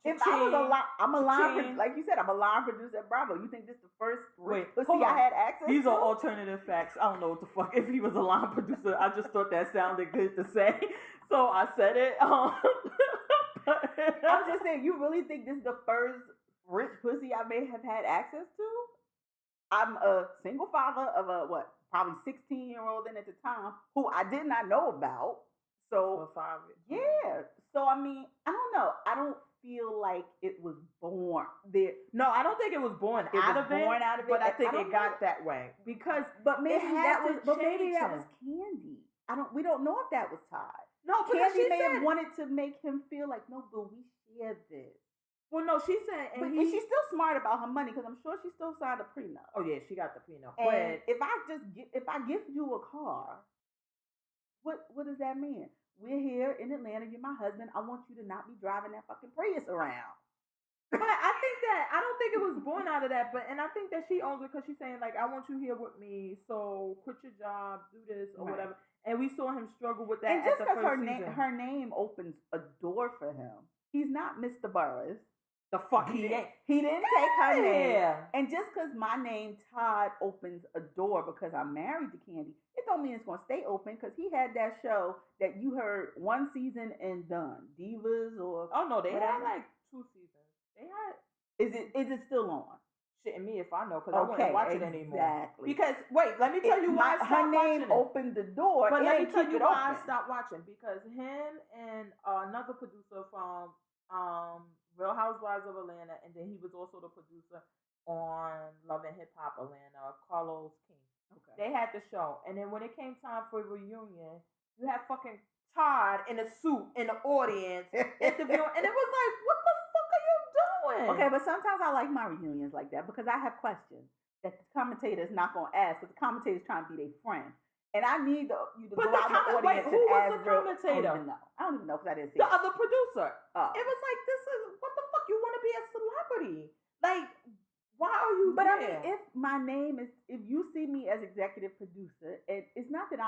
if I was I'm a line, like you said, I'm a line producer at Bravo. You think this is the first pussy I had access to? These are alternative facts. I don't know what the fuck. If he was a line producer, I just thought that sounded good to say. So I said it. I'm just saying, you really think this is the first rich pussy I may have had access to? I'm a single father of probably 16-year-old at the time, who I did not know about. So, yeah. So, I mean, I don't know. I don't feel like it was born there. No, I don't think it was born out of it. But I think it got that way because. But maybe that was Candy. We don't know if that was Todd. No, Candy may have wanted to make him feel like, no, but we shared this. Well, no, she said, and she's still smart about her money, because I'm sure she still signed a prenup. Oh yeah, she got the prenup. And if I gift you a car, what does that mean? We're here in Atlanta. You're my husband. I want you to not be driving that fucking Prius around. But I don't think it was born out of that. And I think that she owns it, because she's saying, like, I want you here with me. So quit your job, do this or whatever. And we saw him struggle with that. And just because her name opens a door for him. He's not Mr. Burris. The fuck he ain't. He didn't take her name. And just because my name Todd opens a door because I'm married to Candy, it don't mean it's going to stay open, because he had that show that you heard one season and done. Divas or... Oh, no, they had like 2 seasons. They had... Is it still on? Shitting me if I know, because I wouldn't watch it anymore. Exactly. Because, wait, let me tell you why I stopped watching it. Her name opened the door. But let me tell you why I stopped watching. Because him and another producer from... Real Housewives of Atlanta, and then he was also the producer on Love and Hip Hop Atlanta, Carlos King. Okay. They had the show, and then when it came time for a reunion, you had fucking Todd in a suit in the audience interviewing, and it was like, what the fuck are you doing? Okay, but sometimes I like my reunions like that, because I have questions. that the commentator is not going to ask because the commentator is trying to be their friend. And I need you to But go out in the audience who and was ask the commentator? I don't even know because I didn't see The it. other producer. Oh. It was like, this is, what the fuck? You want to be a celebrity? Like, why are you But there? I mean, if my name is, if you see me as executive producer, and it's not that I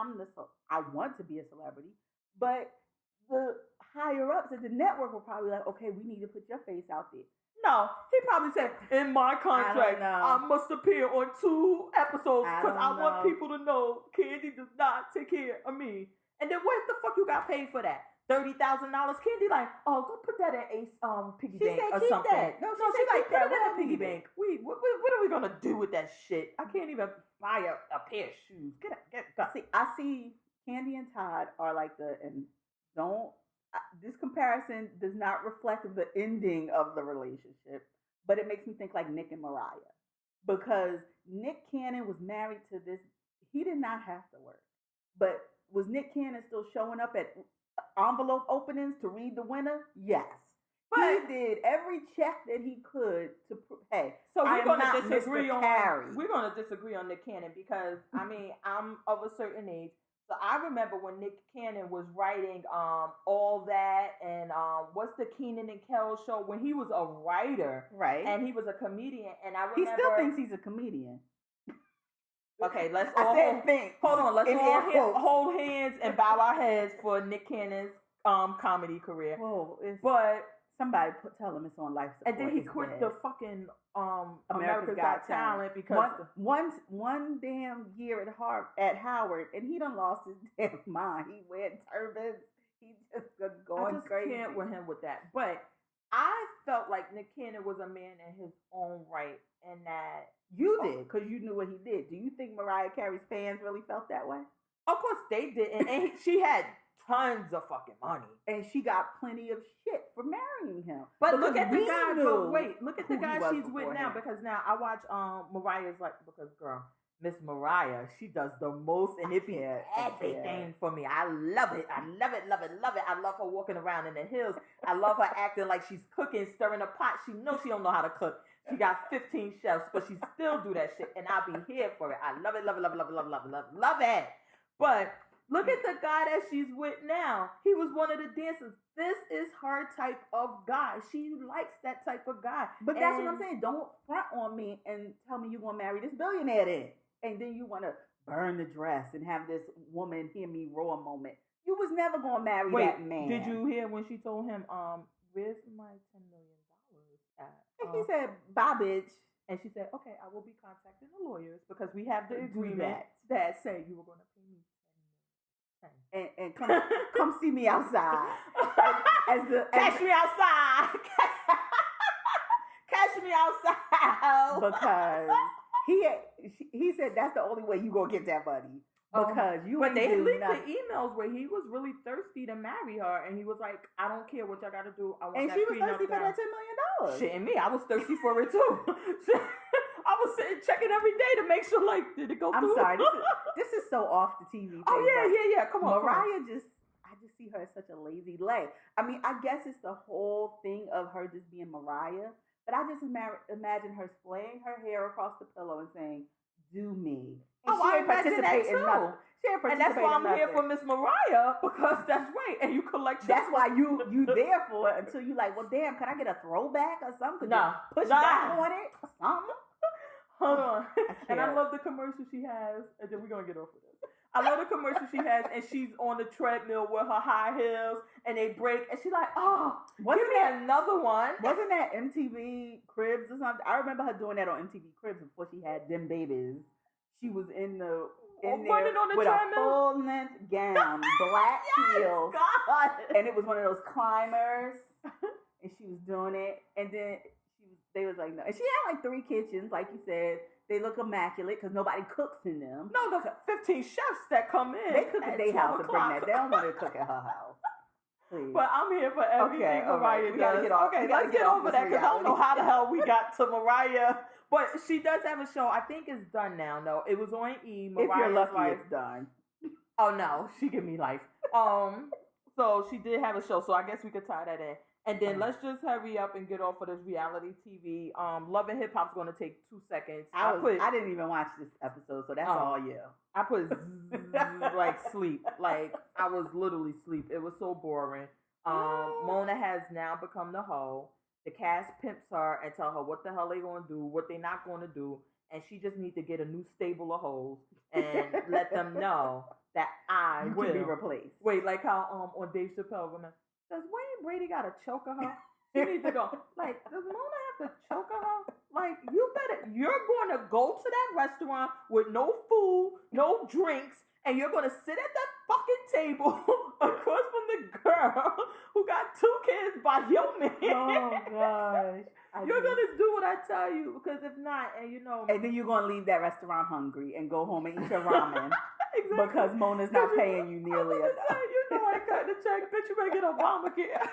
want to be a celebrity, but the higher ups at the network were probably like, okay, we need to put your face out there. No, he probably said, in my contract, I must appear on 2 episodes because I want people to know Candy does not take care of me. And then what the fuck you got paid for that? $30,000? Candy like, oh, go put that in Ace piggy bank or something. That. No, she like, put it in the piggy bank. What are we gonna do with that shit? I can't even buy a pair of shoes. Get. See, I see Candy and Todd are like this comparison does not reflect the ending of the relationship, but it makes me think like Nick and Mariah. Because Nick Cannon was married to this, he did not have to work. But was Nick Cannon still showing up at envelope openings to read the winner? Yes. But he did every check that he could to hey. So we're gonna disagree on Nick Cannon because I mean I'm of a certain age. So I remember when Nick Cannon was writing all that and what's the Keenan and Kel show when he was a writer, right? And he was a comedian, and I remember he still thinks he's a comedian. Okay, let's all hold on. Let's all hold hands and bow our heads for Nick Cannon's comedy career. Whoa, but somebody tell him it's on life support. And then he quit the fucking America's Got Talent because one damn year at Howard, and he done lost his damn mind. He wearing turbans. He just going crazy. I can't with him with that. But I felt like Nick Cannon was a man in his own right, and that you did because you knew what he did. Do you think Mariah Carey's fans really felt that way? Of course they did, and she had tons of fucking money, and she got plenty of shit for marrying him. But look at the guy. Look at the guy she's with now. Because now I watch Mariah's because girl, Miss Mariah, she does the most, and it be everything for me. I love it. I love it. I love her walking around in the hills. I love her acting like she's cooking, stirring a pot. She knows she don't know how to cook. She got 15 chefs, but she still do that shit, and I'll be here for it. I love it. Love it. But look at the guy that she's with now. He was one of the dancers. This is her type of guy. She likes that type of guy. But that's what I'm saying. Don't front on me and tell me you're going to marry this billionaire then. And then you want to burn the dress and have this woman hear me roar moment. You was never going to marry that man. Did you hear when she told him, where's my $10 million at? And he said, bye, bitch. And she said, okay, I will be contacting the lawyers because we have the agreement that say you were going to pay me and come see me outside. Catch me outside. Catch me outside. Because he said that's the only way you gonna get that money. Because but they leaked the emails where he was really thirsty to marry her, and he was like, "I don't care what y'all got to do. I want." And she was thirsty for that $10 million. Shit, and me, I was thirsty for it too. I was sitting checking every day to make sure, like, did it go through? I'm sorry, this is so off the TV thing. Oh yeah. Come on, Mariah I just see her as such a lazy leg. I mean, I guess it's the whole thing of her just being Mariah, but I just imagine her swaying her hair across the pillow and saying, "Do me." And I imagine that too. And that's why I'm here for Miss Mariah, because that's right. And you collect. That's why you there for it until you like, well, damn, can I get a throwback or something? No, push back on it or something. Hold on. And I love the commercial she has. And then we're gonna get off of this. I love the commercial she has, and she's on the treadmill with her high heels, and they break, and she's like, "Oh, give me another one." Wasn't that MTV Cribs or something? I remember her doing that on MTV Cribs before she had them babies. She was in there with a full length gown, black heels, and it was one of those climbers, and she was doing it, and then they was like, no, and she had like 3 kitchens, like you said. They look immaculate because nobody cooks in them. No, the 15 chefs that come in. They cook at their house and bring that. They don't want to cook at her house. Please. But I'm here for everything Mariah does. Let's get over that because I don't know how the hell we got to Mariah. But she does have a show. I think it's done now. No, it was on E! Mariah's if you're lucky, it's done. Oh no, she give me life. So she did have a show. So I guess we could tie that in. And then let's just hurry up and get off of this reality TV. Love and Hip Hop's gonna take 2 seconds. I didn't even watch this episode, so that's all you. I put like sleep. Like I was literally sleep. It was so boring. Mona has now become the hoe. The cast pimps her and tell her what the hell they gonna do, what they not gonna do, and she just needs to get a new stable of hoes and let them know that I will be replaced. Wait, like how on Dave Chappelle, does Wayne Brady got a choke of her? She needs to go. Like, does Mona have to choke her? Like, you're going to go to that restaurant with no food, no drinks, and you're going to sit at that fucking table across from the girl who got 2 kids by your man. Oh, gosh. You're going to do what I tell you, because if not, and And then you're going to leave that restaurant hungry and go home and eat your ramen. Exactly. Because Mona's not paying you nearly enough. I cut the check, bitch, you better get Obamacare.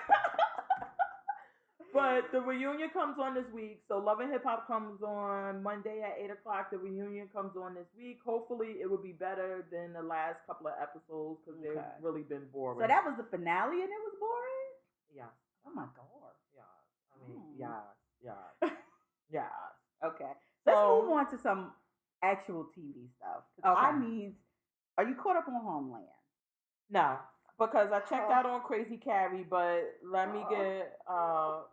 But the reunion comes on this week. So Love and Hip Hop comes on Monday at 8 o'clock. The reunion comes on this week. Hopefully it will be better than the last couple of episodes because they've really been boring. So that was the finale and it was boring? Yeah. Oh my God. Yeah. I mean, yeah. Okay. Let's move on to some actual TV stuff. Okay. Are you caught up on Homeland? No. Because I checked out on Crazy Carrie, but let me get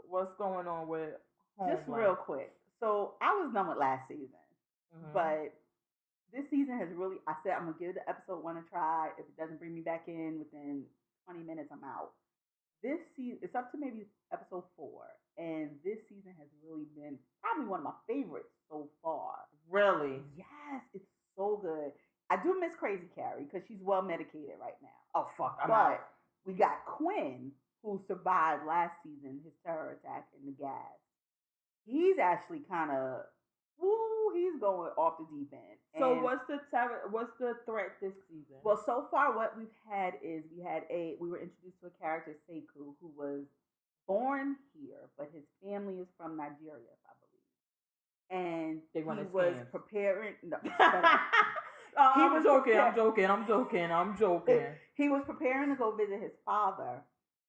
what's going on with Homeland. Just real quick. So I was done with last season, but this season has really. I said I'm gonna give the episode 1 a try. If it doesn't bring me back in within 20 minutes, I'm out. This season, it's up to maybe episode 4, and this season has really been probably one of my favorites so far. Really? Yes, it's so good. I do miss Crazy Carrie because she's well medicated right now. Oh, fuck. But we got Quinn, who survived last season, his terror attack in the gas. He's actually kind of, he's going off the deep end. So what's the threat this season? Well, so far what we've had is we were introduced to a character, Sekou, who was born here, but his family is from Nigeria, I believe. And he was preparing. No, I'm joking. He was preparing to go visit his father,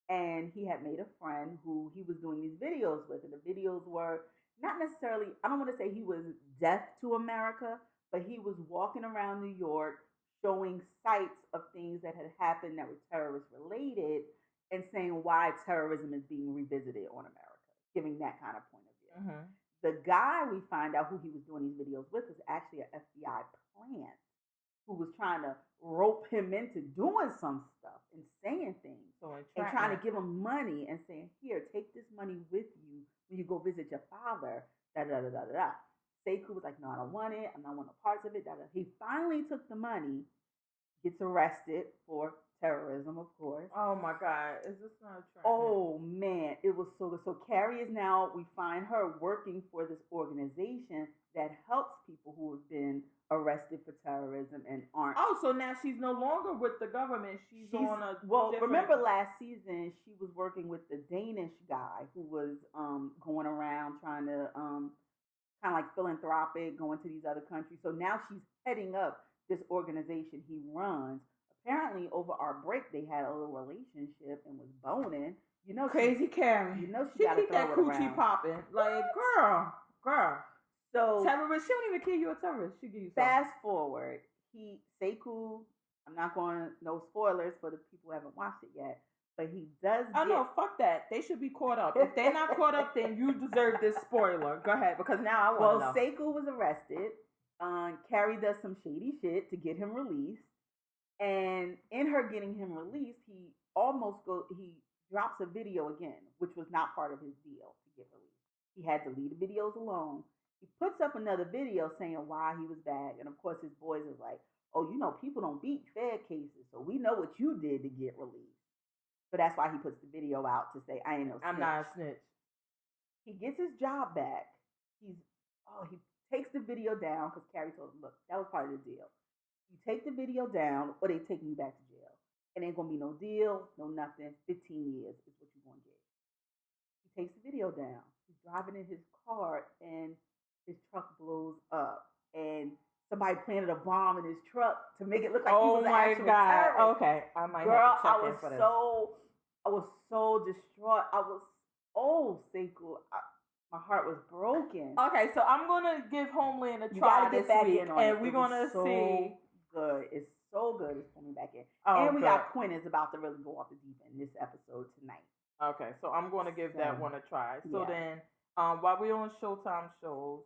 and he had made a friend who he was doing these videos with. And the videos were not necessarily, I don't want to say he was deaf to America, but he was walking around New York showing sites of things that had happened that were terrorist related and saying why terrorism is being revisited on America, giving that kind of point of view. Mm-hmm. The guy we find out who he was doing these videos with was actually an FBI plant who was trying to rope him into doing some stuff and saying things and trying to give him money and saying, here, take this money with you when you go visit your father, da-da-da-da-da-da. Sekou was like, no, I don't want it. I don't want no parts of it. Da-da. He finally took the money, gets arrested for terrorism, of course. Oh, my God. Is this not a trend? Oh, man. It was so good. So Carrie is now, we find her working for this organization that helps people who have been arrested for terrorism and aren't. Oh, so now she's no longer with the government. She's on a remember last season she was working with the Danish guy who was going around trying to kind of like philanthropic, going to these other countries. So now she's heading up this organization he runs. Apparently, over our break, they had a little relationship and was boning. Crazy Carrie. She keep that coochie popping. Like, girl. So terrorist, she don't even kill you a terrorist. She give you something. Fast forward, Sekou. I'm not going no spoilers for the people who haven't watched it yet, but he does. No, fuck that. They should be caught up. If they're not caught up, then you deserve this spoiler. Go ahead, because now I want to know. Sekou was arrested. Carrie does some shady shit to get him released, and in her getting him released, he drops a video again, which was not part of his deal to get released. He had to leave the videos alone. He puts up another video saying why he was bad. And of course, his boys is like, oh, people don't beat Fed cases. So we know what you did to get released. So that's why he puts the video out to say, I ain't no snitch. I'm not a snitch. He gets his job back. He takes the video down because Carrie told him, look, that was part of the deal. You take the video down or they take you back to jail. It ain't going to be no deal, no nothing. 15 years is what you're going to get. He takes the video down. He's driving in his car and his truck blows up, and somebody planted a bomb in his truck to make it look like he was an actual terrorist. Okay, I might Girl, have to check in for this. I was so distraught. Oh, Seiko, my heart was broken. Okay, so I'm gonna give Homeland a You try gotta get this back week, in on and it. we're It was gonna so see. good. It's so good. It's pulling back in. Oh, and we good. got Quinn is about to really go off the deep end this episode tonight. Okay, so I'm gonna give that one a try. So yeah. then, while we're on Showtime shows,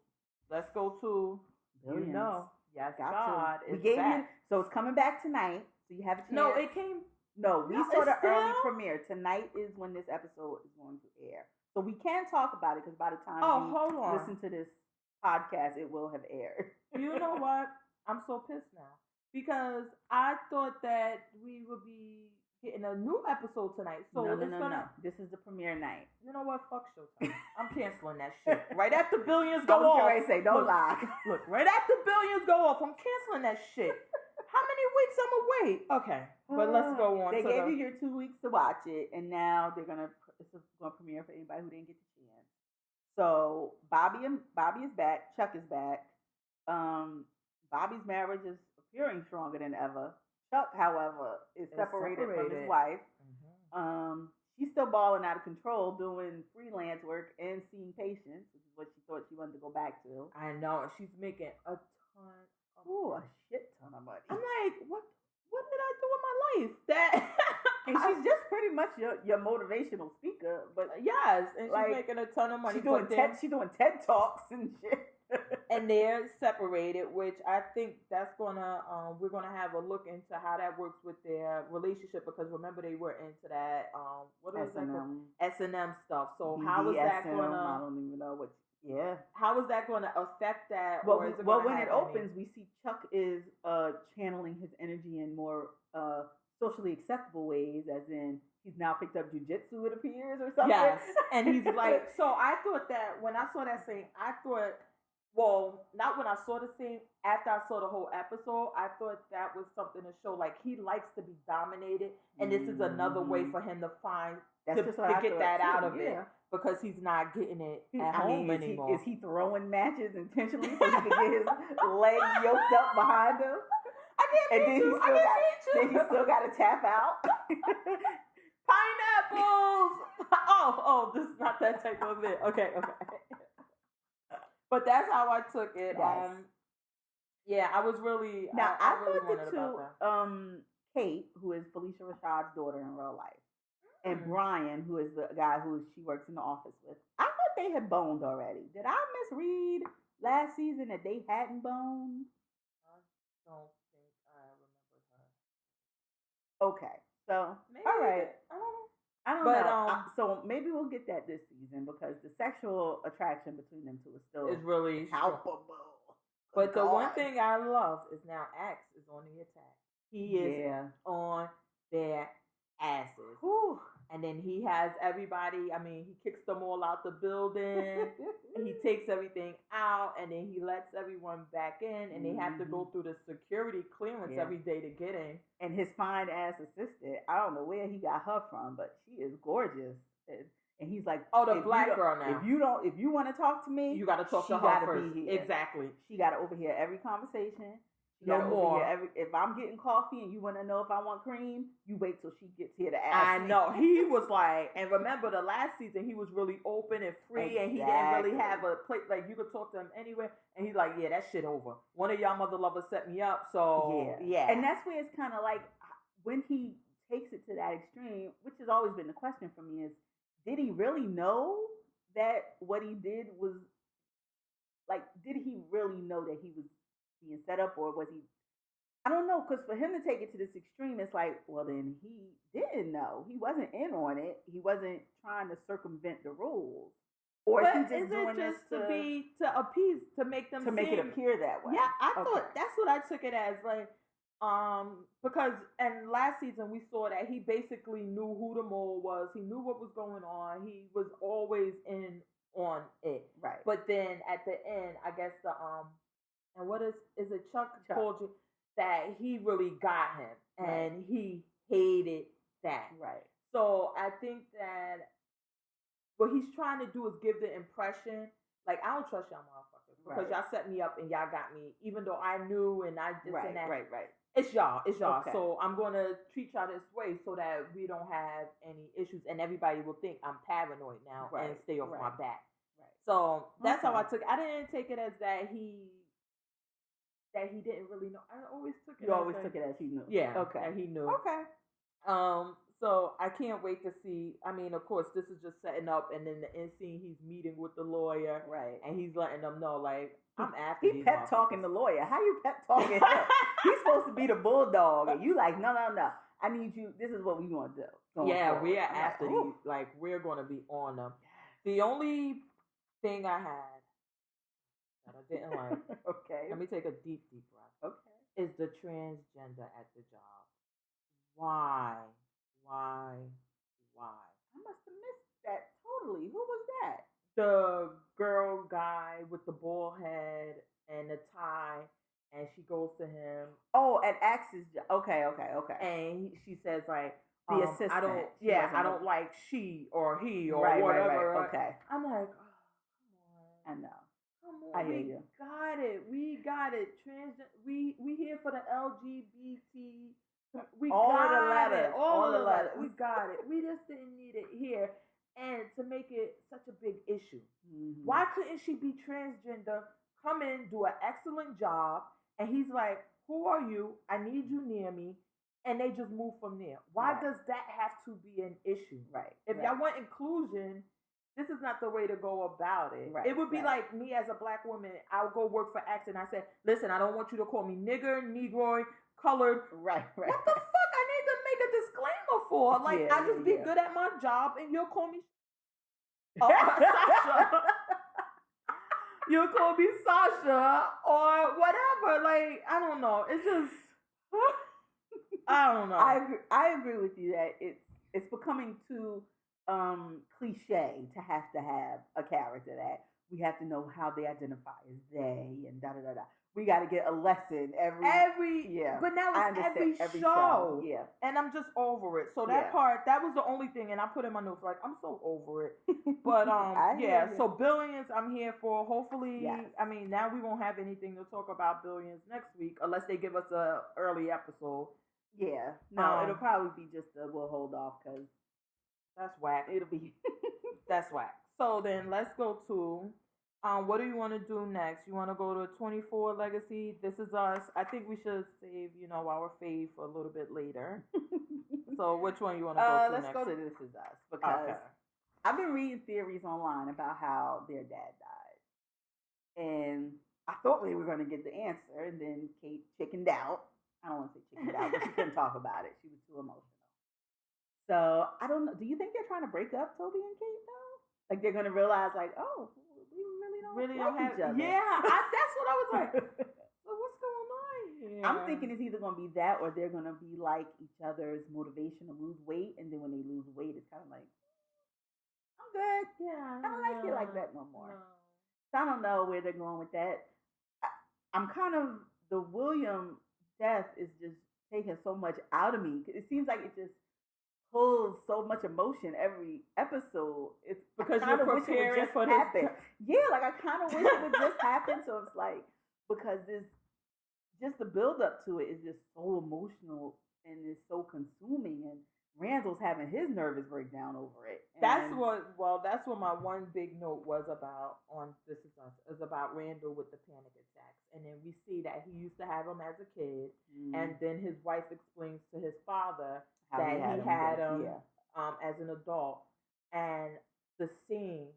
let's go to Billions. You Know. Yes, Got God to. We is gave back. you, so it's coming back tonight. So you have a chance. No, it came. No, we No, saw it's the still? early premiere. Tonight is when this episode is going to air. So we can talk about it because by the time hold on. listen to this podcast, it will have aired. You know what? I'm so pissed now because I thought that we would be getting a new episode tonight. So No. This is the premiere night. You know what? Fuck Showtime. I'm canceling that shit. Right after Billions Don't go off. say, don't lie. Look, right after Billions go off, I'm canceling that shit. How many weeks I'ma wait? Okay, but let's go on. They gave you your 2 weeks to watch it, and now it's gonna premiere for anybody who didn't get the chance. So Bobby is back. Chuck is back. Bobby's marriage is appearing stronger than ever. Chuck, however, is separated from his wife. Mm-hmm. She's still balling out of control, doing freelance work and seeing patients, which is what she thought she wanted to go back to. I know, and she's making a ton. A shit ton of money. I'm like, what did I do with my life? That and she's just pretty much your motivational speaker, but yes, and she's making a ton of money. She's doing TED Talks and shit. And they're separated, which I think that's gonna we're gonna have a look into how that works with their relationship, because remember they were into that what is that S&M stuff. So BDSM, how is that gonna? I don't even know what. Yeah. How is that going to affect that? Well, when it opens, we see Chuck is channeling his energy in more socially acceptable ways, as in he's now picked up jujitsu, it appears, or something. Yes. And he's like, so I thought that when I saw that scene, well, not when I saw the scene, after I saw the whole episode, I thought that was something to show, like, he likes to be dominated, and this is another way for him to find, to get that out of it. Because he's not getting it at home anymore. Is he throwing matches intentionally so he can get his leg yoked up behind him? I can't beat you. Then he still got to tap out. Pineapples! Oh, this is not that type of it. Okay. But that's how I took it. Yes. Yeah, I was really. Now, I really thought the two, Kate, who is Felicia Rashad's daughter in real life, and Brian, who is the guy who she works in the office with, I thought they had boned already. Did I misread last season that they hadn't boned? I don't think I remember her. Okay, so maybe all right. I don't know. So maybe we'll get that this season, because the sexual attraction between them two is still really palpable. But the one thing I love is now Axe is on the attack. He is on their asses. Whew. And then he has everybody, he kicks them all out the building. He takes everything out, and then he lets everyone back in, and they have to go through the security clearance every day to get in. And his fine ass assistant, I don't know where he got her from, but she is gorgeous. And he's like, the black girl now. If you want to talk to me, you got to talk to her first. Exactly. She got to overhear every conversation. No more. If I'm getting coffee and you want to know if I want cream, you wait till she gets here to ask I know. He was like, and remember the last season, he was really open and free, and he didn't really have a place, like you could talk to him anywhere. And he's like, yeah, that shit over. One of y'all mother lovers set me up, so yeah. And that's where it's kind of like, when he takes it to that extreme, which has always been the question for me, is, did he really know that what he did was, like, did he really know that he was being set up, or was he? I don't know, because for him to take it to this extreme, it's like, well, then he didn't know. He wasn't in on it. He wasn't trying to circumvent the rules. Or but is he just doing this to appease, to make them make it appear that way? Yeah, I thought that's what I took it as, like, because and last season we saw that he basically knew who the mole was. He knew what was going on. He was always in on it. Right. But then at the end, I guess and what is it Chuck told you that he really got him, and he hated that. Right. So I think that what he's trying to do is give the impression, like, I don't trust y'all motherfuckers. because Right. y'all set me up and y'all got me, even though I knew and I this and that. Right. It's y'all. Okay. So I'm gonna treat y'all this way so that we don't have any issues, and everybody will think I'm paranoid now and stay off my back. Right. So that's how I took it. I didn't take it as that he didn't really know. I always took it. You always took it as he knew. Yeah. Okay. That he knew. Okay. So I can't wait to see. I mean, of course, this is just setting up, and then the end scene, he's meeting with the lawyer, right? And he's letting them know, like, I'm after he these. Pep talking the lawyer. How you pep talking him? He's supposed to be the bulldog, and you like, no. I need you. This is what we want to do. Yeah, we are after these. Like, we're gonna be on them. The only thing I had that I didn't like. Okay. Let me take a deep breath. Okay. Is the transgender at the job? Why? I must have missed that totally. Who was that? The girl guy with the bald head and the tie, and she goes to him. Oh, at Axe's job. Okay. And she says like, the assistant. I don't like she or he or right, whatever. Right. Okay. I'm like, oh, come on. I know. Come on. I hear you. We got it. We here for the LGBT. All the letters. We got it. We just didn't need it here. And to make it such a big issue. Mm-hmm. Why couldn't she be transgender, come in, do an excellent job, and he's like, who are you? I need you near me. And they just move from there. Why does that have to be an issue? Right. If y'all want inclusion, this is not the way to go about it. Right. It would be like me as a black woman. I would go work for X and I said, listen, I don't want you to call me nigger, negroid, colored. Right. What the fuck I need to make a disclaimer for? Like, I just be good at my job and you'll call me Sasha. You'll call me Sasha or whatever. Like, I don't know. It's just, I don't know. I agree with you that it's becoming too cliche to have a character that we have to know how they identify as they and da da da da. We got to get a lesson every But now it's every show. Yeah. And I'm just over it. So that part, that was the only thing. And I put in my notes, like, I'm so over it. But, so Billions, I'm here for. Hopefully, I mean, now we won't have anything to talk about Billions next week, unless they give us a early episode. Yeah. No, it'll probably be just we'll hold off because that's whack. It'll be, that's whack. So then let's go to... what do you want to do next? You want to go to 24 Legacy? This Is Us. I think we should save, our fave for a little bit later. So which one you want to go to next? Let's go to This Is Us because I've been reading theories online about how their dad died. And I thought we were going to get the answer, and then Kate chickened out. I don't want to say chickened out, but she couldn't talk about it. She was too emotional. So I don't know. Do you think they're trying to break up Toby and Kate, though? Like they're going to realize, like, oh, we really don't like each other. Yeah, that's what I was like. So what's going on here? I'm thinking it's either going to be that or they're going to be like each other's motivation to lose weight. And then when they lose weight, it's kind of like, I'm good. Yeah. I don't like you like that no more. No. So I don't know where they're going with that. I'm kind of, the William death is just taking so much out of me. It seems like it just pulls so much emotion every episode. It's because you're preparing for this happen. Yeah, like I kind of wish it would just happen. So it's like, because just the build up to it is just so emotional and it's so consuming. And Randall's having his nervous breakdown over it. And that's what my one big note was about on This Is Us, is about Randall with the panic attacks. And then we see that he used to have them as a kid, and then his wife explains to his father that he had him as an adult. And the scene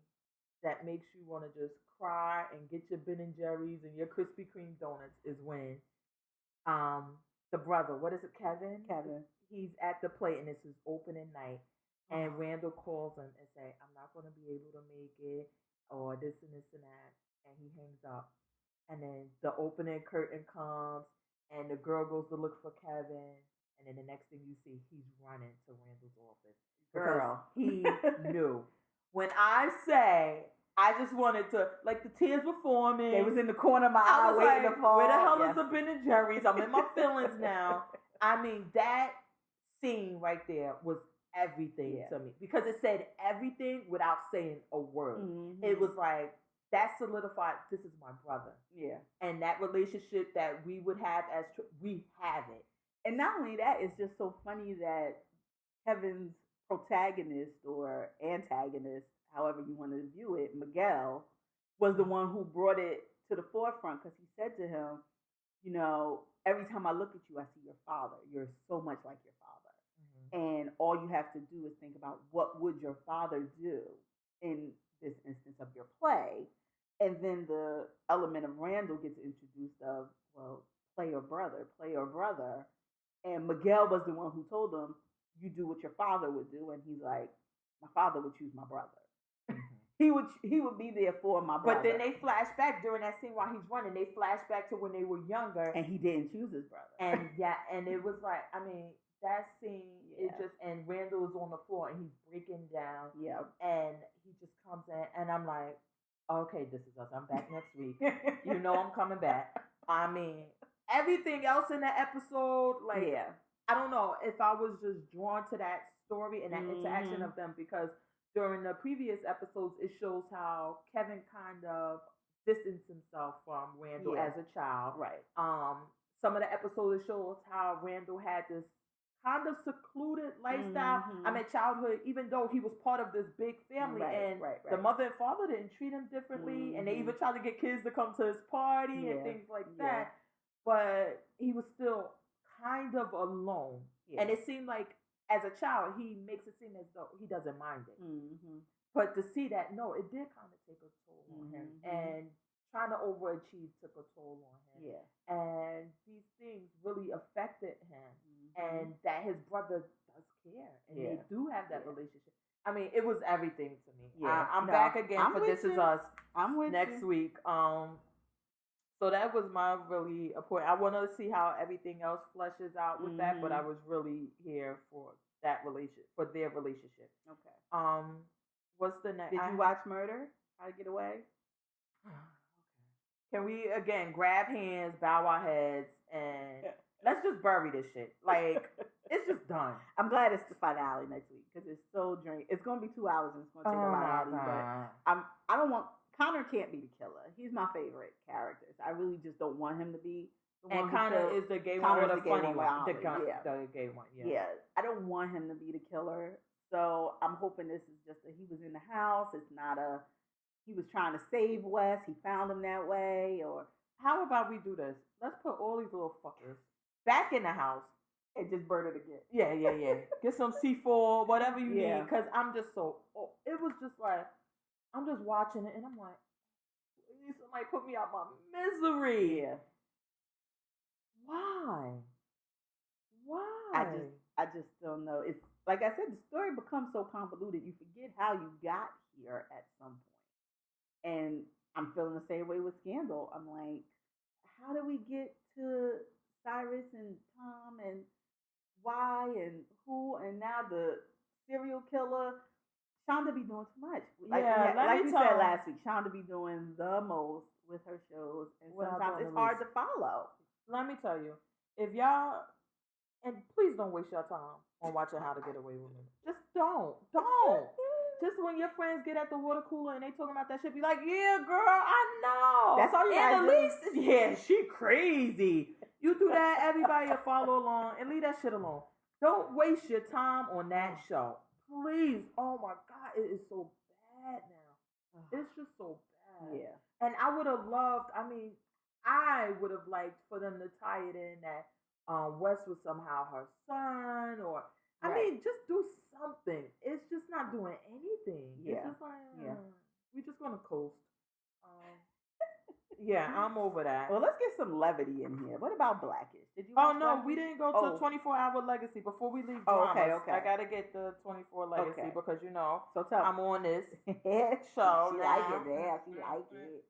that makes you want to just cry and get your Ben and Jerry's and your Krispy Kreme donuts is when the brother, what is it, Kevin, he's at the plate and it's his opening night, and Randall calls him and say, I'm not going to be able to make it, or this and this and that, and he hangs up. And then the opening curtain comes, and the girl goes to look for Kevin, and then the next thing you see, he's running to Randall's office. Girl, he knew. When I say, I just wanted to, like, the tears were forming. They was in the corner of my eye waiting to fall. Where the hell is the Ben and Jerry's? I'm in my feelings now. I mean, that scene right there was everything to me, because it said everything without saying a word. Mm-hmm. It was like, that solidified, this is my brother. Yeah. And that relationship that we would have we have it. And not only that, it's just so funny that Kevin's protagonist or antagonist, however you want to view it, Miguel, was the one who brought it to the forefront because he said to him, you know, every time I look at you, I see your father. You're so much like your father. Mm-hmm. And all you have to do is think about what would your father do in this instance of your play. And then the element of Randall gets introduced of, well, play your brother. And Miguel was the one who told him, you do what your father would do. And he's like, my father would choose my brother. Mm-hmm. He would be there for my brother. But then they flash back during that scene while he's running. They flash back to when they were younger. And he didn't choose his brother. And and it was like, I mean, that scene, it just, and Randall is on the floor and he's breaking down. Yeah. And he just comes in and I'm like, okay, this is us. I'm back next week. You know I'm coming back. I mean, everything else in that episode, like, I don't know if I was just drawn to that story and that interaction of them, because during the previous episodes, it shows how Kevin kind of distanced himself from Randall as a child. Right. Some of the episodes, it shows how Randall had this kind of secluded lifestyle. I mean, childhood, even though he was part of this big family, the mother and father didn't treat him differently, and they even tried to get kids to come to his party and things like that. But he was still kind of alone, and it seemed like as a child he makes it seem as though he doesn't mind it. But to see that, no, it did kind of take a toll on him, and trying to overachieve took a toll on him. And these things really affected him, and that his brother does care, and they do have that relationship. I mean, it was everything to me. I'm back again for This Is Us next week. So that was my really point. I want to see how everything else fleshes out with that, but I was really here for that relationship, for their relationship. Okay. What's the next? Did you watch Murder? How to Get Away? Can we again grab hands, bow our heads, and let's just bury this shit? Like, it's just done. I'm glad it's the finale next week because it's so draining. It's going to be 2 hours and it's going to take a lot out of you. But I don't want. Connor can't be the killer. He's my favorite character. So I really just don't want him to be the one. And Connor is the gay one or the funny one? The gay one, yeah. I don't want him to be the killer. So I'm hoping this is just that he was in the house. It's not he was trying to save Wes. He found him that way. Or how about we do this? Let's put all these little fuckers back in the house and just burn it again. Yeah. Get some C4, whatever you need. Because I'm just it was just like, I'm just watching it and I'm like, please, somebody put me out my misery. Yeah. Why? I just don't know. It's like I said, the story becomes so convoluted. You forget how you got here at some point. And I'm feeling the same way with Scandal. I'm like, how do we get to Cyrus and Tom and why and who and now the serial killer? Shonda be doing too much. Like we said last week, Shonda be doing the most with her shows, and sometimes it's hard to follow. Let me tell you, if y'all, and please don't waste your time on watching How to Get Away with Me. Just don't. Just when your friends get at the water cooler and they talking about that shit, be like, yeah, girl, I know. That's all you gotta do. She crazy. You do that, everybody will follow along and leave that shit alone. Don't waste your time on that show. Please. Oh my God, it is so bad now. It's just so bad. Yeah. And I would have loved, I would have liked for them to tie it in that Wes was somehow her son, or just do something. It's just not doing anything. Yeah. It's just like, we're just gonna coast. I'm over that. Well, let's get some levity in here. What about Blackish? Did you? We didn't go to 24-hour legacy before we leave. Okay. I gotta get the 24 legacy because So I'm on this show. She like it, man. She like it.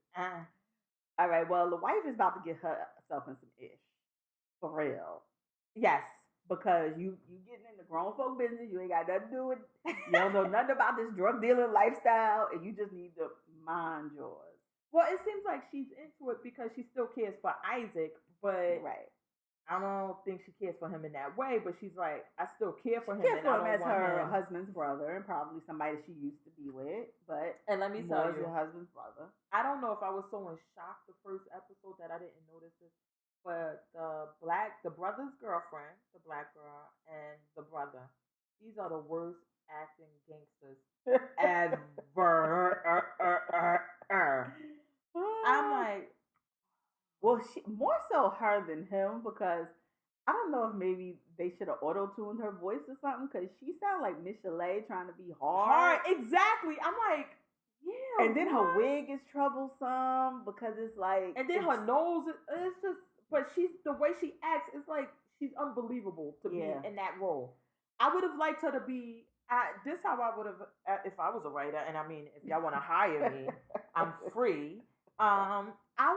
All right. Well, the wife is about to get herself in some ish. For real. Yes. Because you getting in the grown folk business, you ain't got nothing to do with. You don't know nothing about this drug dealing lifestyle, and you just need to mind yours. Well, it seems like she's into it because she still cares for Isaac, but I don't think she cares for him in that way, but she's like, I still care for him. Cares and for I him don't as want her him. husband's brother and probably somebody she used to be with. But And let me more tell as you, your husband's brother. I don't know if I was so in shock the first episode that I didn't notice this, but the brother's girlfriend, the black girl, and the brother, these are the worst acting gangsters ever. I'm like, well, she more so her than him because I don't know if maybe they should have auto-tuned her voice or something because she sounded like Miss Chalet trying to be hard. Exactly. I'm like, yeah. And then her wig is troublesome because it's like, and then her nose, it's just, but the way she acts, it's like she's unbelievable to be in that role. I would have liked her to be. This how I would have if I was a writer, and I mean, if y'all want to hire me, I'm free. I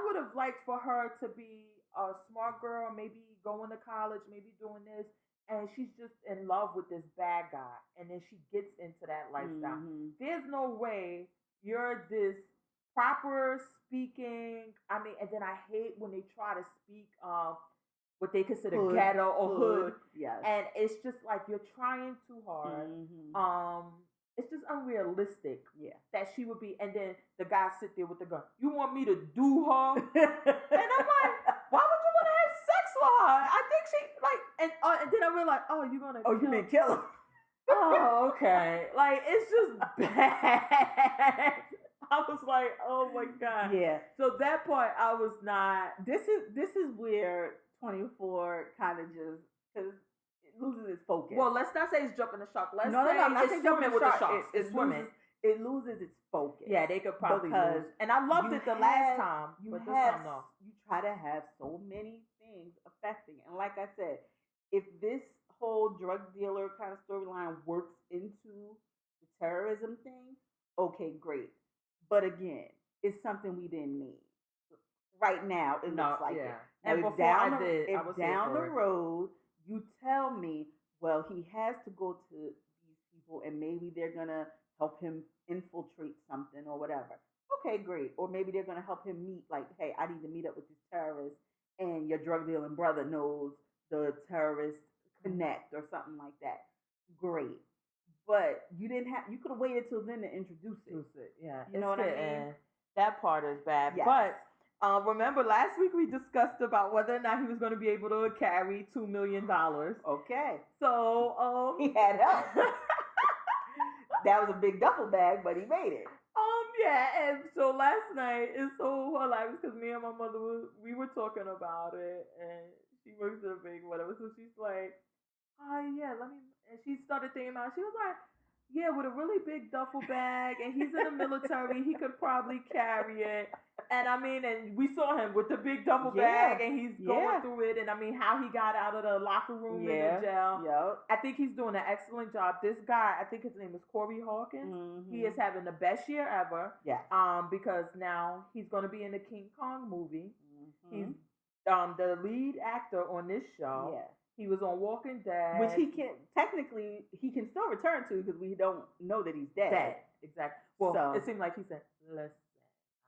would have liked for her to be a smart girl, maybe going to college, maybe doing this, and she's just in love with this bad guy, and then she gets into that lifestyle. There's no way you're this proper speaking. I mean, and then I hate when they try to speak what they consider ghetto or hood. Yes. And it's just like you're trying too hard. It's just unrealistic. Yeah. That she would be, and then the guy sit there with the gun. You want me to do her? And I'm like, why would you want to have sex with her? I think she like, and then I realized, oh, you're gonna. Oh, you mean kill her? Oh, okay. Like it's just bad. I was like, oh my god. Yeah. So that part, I was not. This is where 24 kind of just because it loses its focus. Well, let's not say it's jumping the shark. Let's no, say I'm not it's saying swimming with shark. the sharks. It's swimming. It loses its focus. Yeah, they could probably lose. And I loved it the last time, but this time no. You try to have so many things affecting it, and like I said, if this whole drug dealer kind of storyline works into the terrorism thing, okay, great. But again, it's something we didn't need. Right now, it looks like it. And now, before I did, I was down the road, you tell me, well, he has to go to these people, and maybe they're gonna help him infiltrate something or whatever. Okay, great. Or maybe they're gonna help him meet, like, hey, I need to meet up with this terrorist, and your drug dealing brother knows the terrorist connect or something like that. Great. But you didn't have. You could have waited till then to introduce it. Yeah, you know what I mean. That part is bad. Yes. But remember last week we discussed about whether or not he was going to be able to carry $2 million. Okay. So he had help. That was a big duffel bag, but he made it. Yeah, and so last night it's so hilarious because me and my mother we were talking about it, and she works at a big whatever, so she's like, oh yeah, let me. And she started thinking about it. She was like, yeah, with a really big duffel bag, and he's in the military, he could probably carry it. And I mean, and we saw him with the big duffel bag, and he's going through it. And I mean, how he got out of the locker room in the jail. Yep. I think he's doing an excellent job. This guy, I think his name is Corey Hawkins. He is having the best year ever. Yeah. Because now he's going to be in the King Kong movie. He's the lead actor on this show. Yeah. He was on Walking Dead. Which he can still return to because we don't know that he's dead. Exactly. Well, it seemed like he said, listen,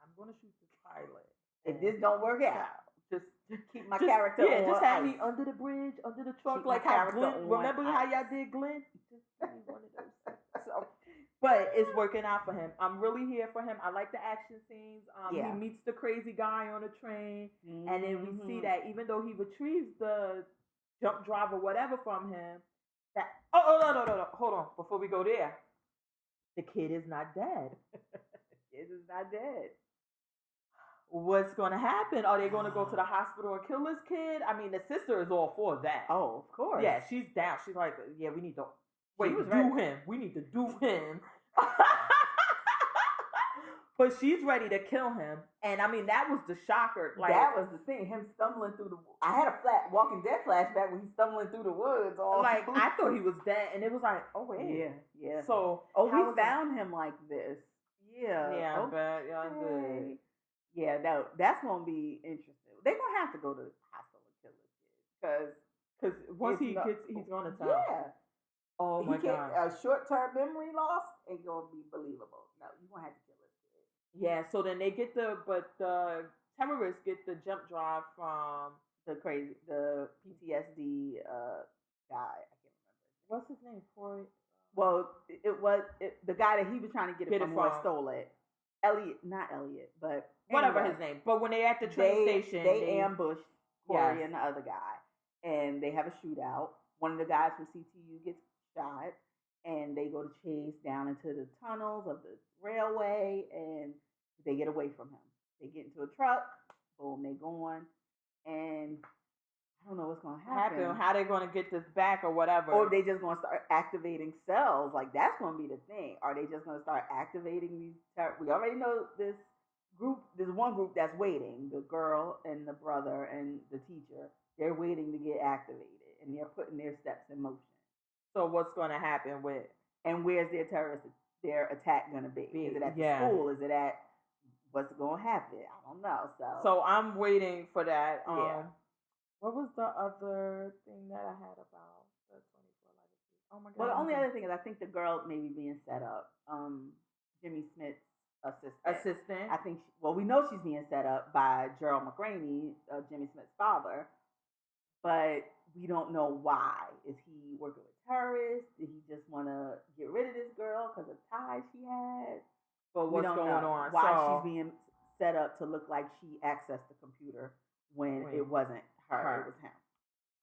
I'm going to shoot this pilot. If this don't work out, just keep my character on. Yeah, just have me under the bridge, under the truck, like how Glenn, remember how y'all did Glenn? Just give me one of those things. So, but it's working out for him. I'm really here for him. I like the action scenes. He meets the crazy guy on the train. And then we see that even though he retrieves the jump drive or whatever from him, that no, hold on, before we go there, the kid is not dead. The kid is not dead. What's going to happen? Are they going to go to the hospital and kill this kid? I mean, the sister is all for that. Oh, of course. Yeah, she's down. She's like, yeah, we need to him. We need to do him. But she's ready to kill him. And I mean, that was the shocker. Like, that was the thing. Him stumbling through I had a Walking Dead flashback when he's stumbling through the woods. Like, I thought he was dead. And it was like, oh, wait. Yeah. So, we found him like this. Yeah. Yeah, I bet. Yeah, I did. Yeah, that's going to be interesting. They're going to have to go to the hospital and kill this kid. Because once he gets, he's going to tell. Yeah. Oh, my God. A short-term memory loss ain't going to be believable. No, you're going to have to kill this kid. Yeah, so then they get the terrorists get the jump drive from the PTSD guy. I can't remember. What's his name? Troy. Well, the guy that he was trying to get it from who stole it. Not Elliot, but whatever his name. But when they at the train station, they ambushed Corey and the other guy, and they have a shootout. One of the guys from CTU gets shot, and they go to chase down into the tunnels of the railway, and they get away from him. They get into a truck, boom, they gone, and I don't know what's going to happen. How they going to get this back or whatever. Or they just going to start activating cells. Like, that's going to be the thing. Are they just going to start activating these? We already know this group. There's one group that's waiting. The girl and the brother and the teacher. They're waiting to get activated. And they're putting their steps in motion. So what's going to happen with? And where's their attack going to be? Is it at the school? Is it at what's going to happen? I don't know. So I'm waiting for that. What was the other thing that I had about the 24 Legacy? Oh my God. Well, the only other thing is I think the girl may be being set up. Jimmy Smith's assistant. I think, we know she's being set up by Gerald McRaney, Jimmy Smith's father, but we don't know why. Is he working with terrorists? Did he just want to get rid of this girl because of ties she had? But what's going on? Why she's being set up to look like she accessed the computer when it wasn't her. It was him.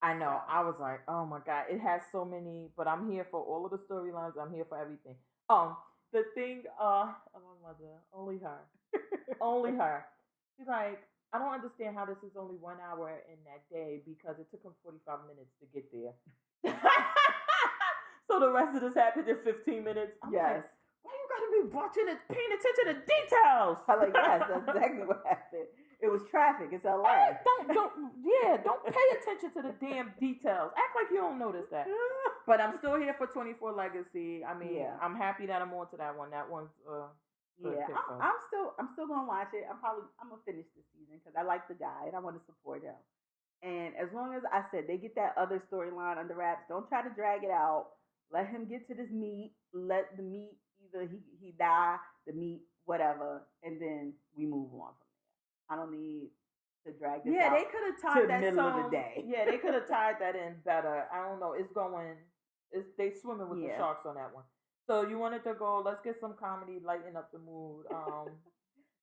I know. I was like, oh my God, it has so many, but I'm here for all of the storylines. I'm here for everything. The thing, oh my mother, only her. Only her. She's like, I don't understand how this is only 1 hour in that day because it took him 45 minutes to get there. So the rest of this happened in 15 minutes. Yes. Why you gotta be watching it, paying attention to details? I'm like, yes, that's exactly what happened. It was traffic. It's LA. Don't pay attention to the damn details. Act like you don't notice that. But I'm still here for 24 Legacy. I mean, I'm happy that I'm on to that one. That one's I'm still gonna watch it. I'm gonna finish this season because I like the guy and I want to support him. And as long as I said they get that other storyline under wraps, don't try to drag it out. Let him get to this meat. Let the meat either he die, the meat, whatever, and then we move on from there. I don't need to drag this out. Yeah, they could have tied that middle of the day. Yeah, they could have tied that in better. I don't know. They swimming with the sharks on that one. So you wanted to go, let's get some comedy, lighten up the mood.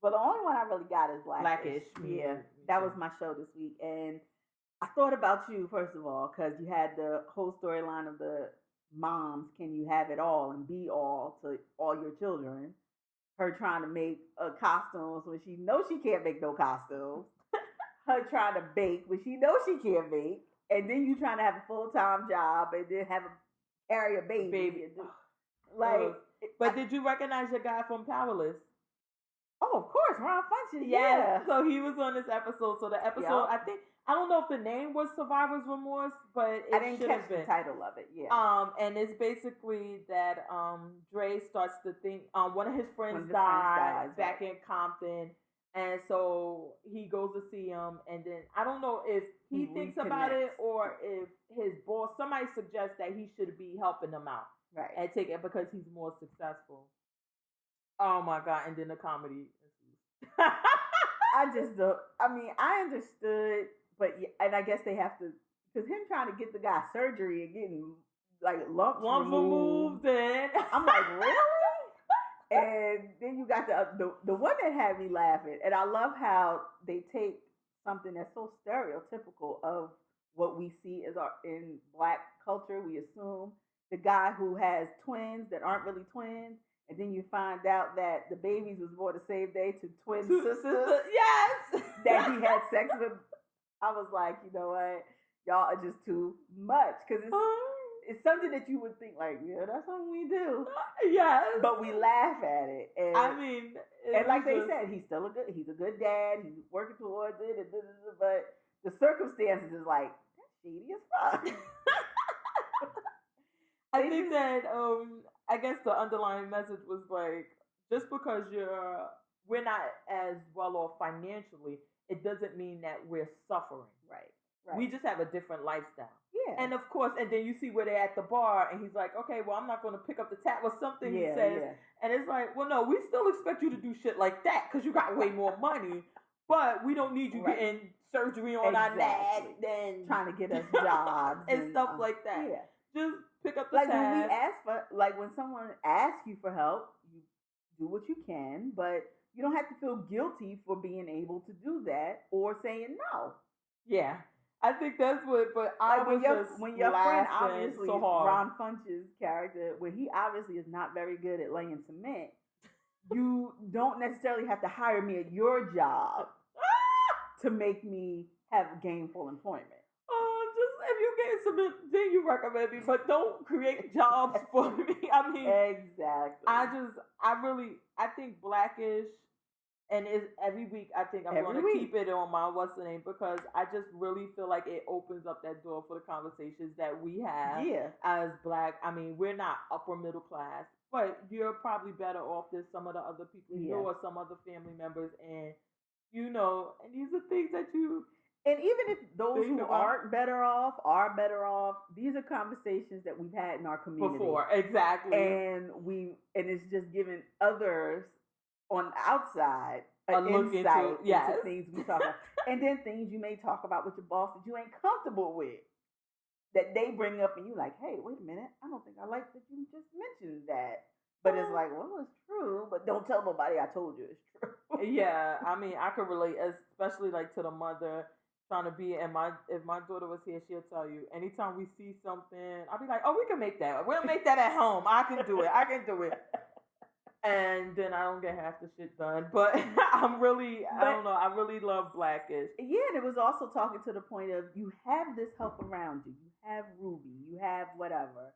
But the only one I really got is Blackish. Yeah, that was my show this week. And I thought about you, first of all, because you had the whole storyline of the moms, can you have it all and be all to all your children? Her trying to make costumes when she knows she can't make no costumes. Her trying to bake when she knows she can't bake. And then you trying to have a full-time job and then carry a baby. But did you recognize your guy from Powerless? Oh, of course, Ron Funches. Yeah. So he was on this episode. So the episode, I don't know if the name was Survivor's Remorse, but I didn't catch the title of it. Yeah. And it's basically that Dre starts to think one of his friends dies back in Compton, and so he goes to see him, and then I don't know if he thinks about it or if his boss, somebody suggests that he should be helping them out, right, and take it because he's more successful. Oh my God! And then the comedy. I understood, but and I guess they have to, because him trying to get the guy surgery and getting like lumps removed. And I'm like, really? And then you got the one that had me laughing, and I love how they take something that's so stereotypical of what we see as in Black culture. We assume the guy who has twins that aren't really twins. And then you find out that the babies was born the same day to twin sisters. Yes! That he had sex with. I was like, you know what? Y'all are just too much. Because it's something that you would think like, yeah, that's what we do. Yes. But we laugh at it. And, I mean. And like they said, he's a good dad. He's working towards it. But the circumstances is like, that's shady as fuck. I think that I guess the underlying message was like, just because we're not as well off financially, it doesn't mean that we're suffering. Right. We just have a different lifestyle. Yeah. And of course, and then you see where they're at the bar, and he's like, okay, well, I'm not going to pick up the tab or something. He says, and it's like, well, no, we still expect you to do shit like that because you got way more money. but we don't need you getting surgery on our neck and trying to get us jobs and stuff like that. Yeah. Just pick up the like tab. When we ask for, like when someone asks you for help, you do what you can, but you don't have to feel guilty for being able to do that or saying no. Yeah. I think that's what, but I like was when your friend, obviously, so hard. Ron Funch's character, where he obviously is not very good at laying cement, you don't necessarily have to hire me at your job to make me have gainful employment. Just if you get cement, then you recommend me, but don't create jobs for me. I mean, exactly. I think Blackish. And it's every week I think I'm going to keep it on my what's the name, because I just really feel like it opens up that door for the conversations that we have as Black. I mean, we're not upper middle class, but you're probably better off than some of the other people you know or some other family members. And, you know, and these are things that you... And even if those who aren't better off are better off, these are conversations that we've had in our community. Before, exactly. And it's just giving others... on the outside, an insight into things we talk about. And then things you may talk about with your boss that you ain't comfortable with, that they bring up and you like, hey, wait a minute, I don't think I like that you just mentioned that. But it's like, well, it's true, but don't tell nobody I told you it's true. Yeah, I mean, I could relate, especially like to the mother trying to be, and if my daughter was here, she'll tell you, anytime we see something, I'll be like, oh, we can make that. We'll make that at home. I can do it. And then I don't get half the shit done. But I don't know. I really love Blackish. Yeah, and it was also talking to the point of you have this help around you. You have Ruby. You have whatever.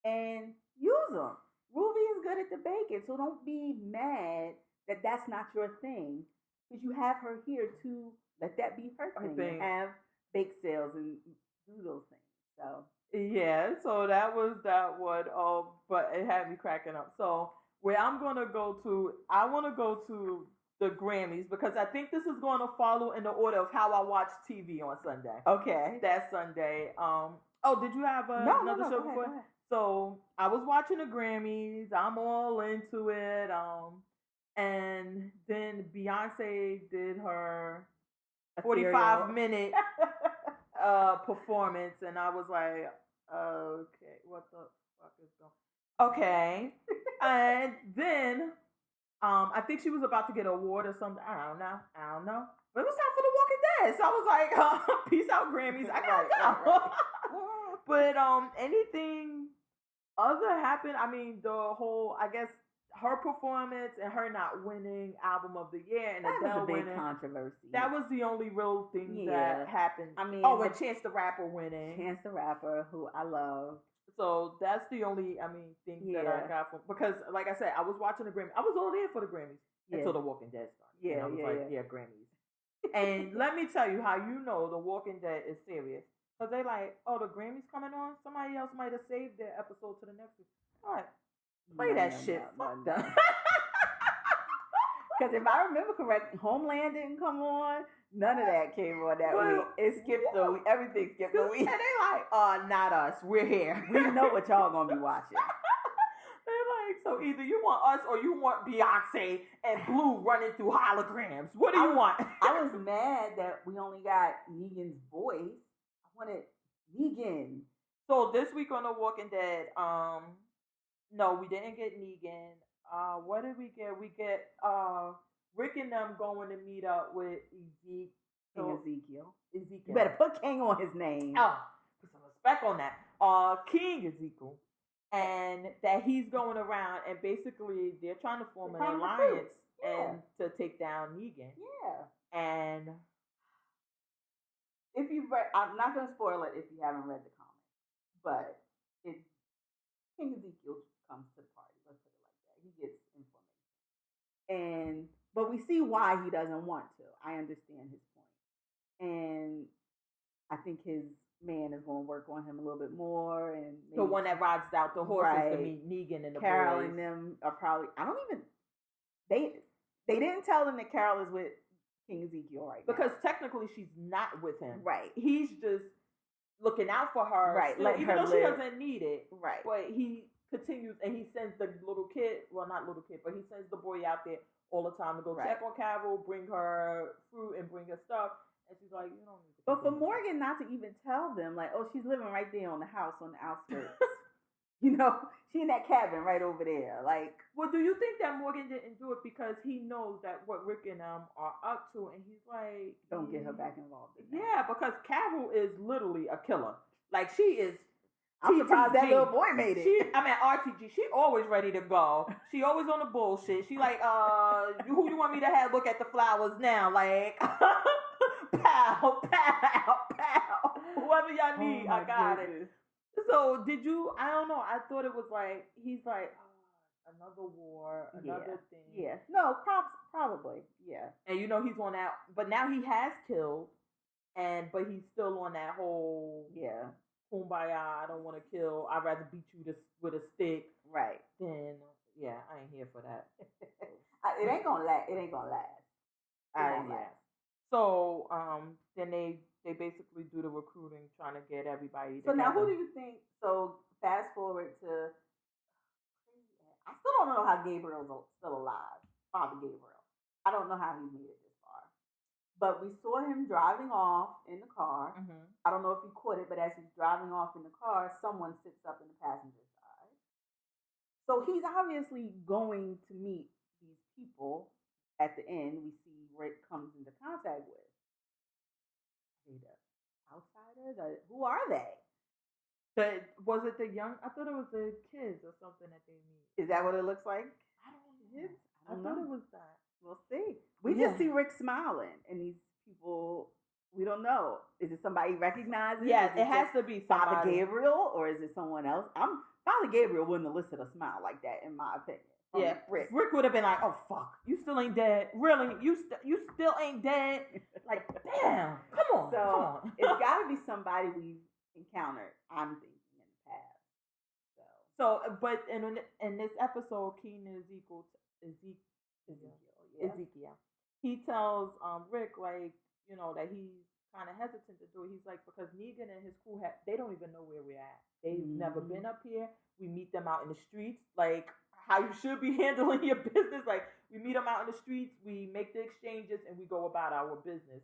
And use them. Ruby is good at the baking. So don't be mad that that's not your thing. Because you have her here to let that be her thing. And have bake sales and do those things. So. Yeah, so that was that one. But it had me cracking up. So... where I'm going to go to, I want to go to the Grammys because I think this is going to follow in the order of how I watch TV on Sunday. Okay. That Sunday. Did you have another show before? Go ahead. So I was watching the Grammys. I'm all into it. And then Beyonce did her 45-minute performance. And I was like, okay, what the fuck is going on? Okay. And then I think she was about to get an award or something. I don't know. But it was time for The Walking Dead. So I was like, peace out, Grammys. I gotta go. Right. But anything other happened? I mean, the whole, I guess, her performance and her not winning album of the year and that Adele was a big winning. Controversy. That was the only real thing that happened. I mean, and Chance the Rapper winning. Chance the Rapper, who I love. So that's the only, thing that I got from, because like I said, I was watching the Grammys. I was all there for the Grammys until The Walking Dead started. Yeah, and I was Grammys. And let me tell you how you know The Walking Dead is serious. Because they like, oh, the Grammys coming on? Somebody else might have saved their episode to the next week. All right, play that shit. Fuck them. Because if I remember correctly, Homeland didn't come on. None of that came on that week. It skipped the week. Everything skipped the week. And they like, not us. We're here. We know what y'all gonna be watching. They're like, so either you want us or you want Beyonce and Blue running through holograms. What do you want? I was mad that we only got Negan's voice. I wanted Negan. So this week on The Walking Dead, no, we didn't get Negan. What did we get? We get Rick and them going to meet up with Ezekiel. You better put King on his name. Oh, put some respect on that. King Ezekiel. And that he's going around and basically they're trying to form an alliance and to take down Negan. Yeah. And if you've read, I'm not going to spoil it if you haven't read the comic, but King Ezekiel comes to the party. Let's put it like that. He gets information. But we see why he doesn't want to. I understand his point. And I think his man is going to work on him a little bit more. And the one that rides out the horses to meet Negan and the Carol boys. And them are probably, they didn't tell them that Carol is with King Ezekiel right now. Because technically she's not with him. Right. He's just looking out for her. Right. Still, even though she doesn't need it. Right. But he continues and he sends the little kid, well, not little kid, but he sends the boy out there all the time to go check on Carol, bring her fruit and bring her stuff. And she's like, you don't need to. But for Morgan not to even tell them, like, oh, she's living right there on the house on the outskirts. You know, she in that cabin right over there. Like, well, do you think that Morgan didn't do it because he knows that what Rick and them are up to, and he's like, don't get her back involved in that. Yeah, because Carol is literally a killer. Like, she is. I'm surprised that little boy made it. RTG. She always ready to go. She always on the bullshit. She like, who you want me to have look at the flowers now? Like, pow, pow, pow. Whoever y'all need, I got it. So did you? I don't know. I thought it was like he's like another war, another thing. Yeah. No, probably. Yeah. And you know he's on that, but now he has killed, but he's still on that whole kumbaya. I don't want to kill. I'd rather beat you with a stick. Right. Then I ain't here for that. It ain't gonna last. It ain't gonna last. So then they basically do the recruiting, trying to get everybody. So now, who do you think? So fast forward to, I still don't know how Gabriel's still alive. Father Gabriel. I don't know how he made it this far. But we saw him driving off in the car. Mm-hmm. I don't know if you caught it, but as he's driving off in the car, someone sits up in the passenger side. So he's obviously going to meet these people. At the end, we see Rick comes into contact with. Outsiders? Who are they? Was it the young? I thought it was the kids or something that they meet. Is that what it looks like? I don't know. I thought it was that. We'll see. We just see Rick smiling, and these people, we don't know. Is it somebody he recognizes? Yeah, it has to be somebody. Father Gabriel, or is it someone else? Father Gabriel wouldn't have listed a smile like that, in my opinion. Yeah, Rick would have been like, "Oh fuck, you still ain't dead? Really? You still ain't dead? Like, damn, come on." So it's got to be somebody we've encountered. I'm thinking in the past. So, but in this episode, Keenan Ezekiel, he tells Rick, like, you know, that he's kind of hesitant to do it. He's like, because Negan and his crew they don't even know where we're at. They've never been up here. We meet them out in the streets, like how you should be handling your business. Like, we meet them out in the streets, we make the exchanges, and we go about our business.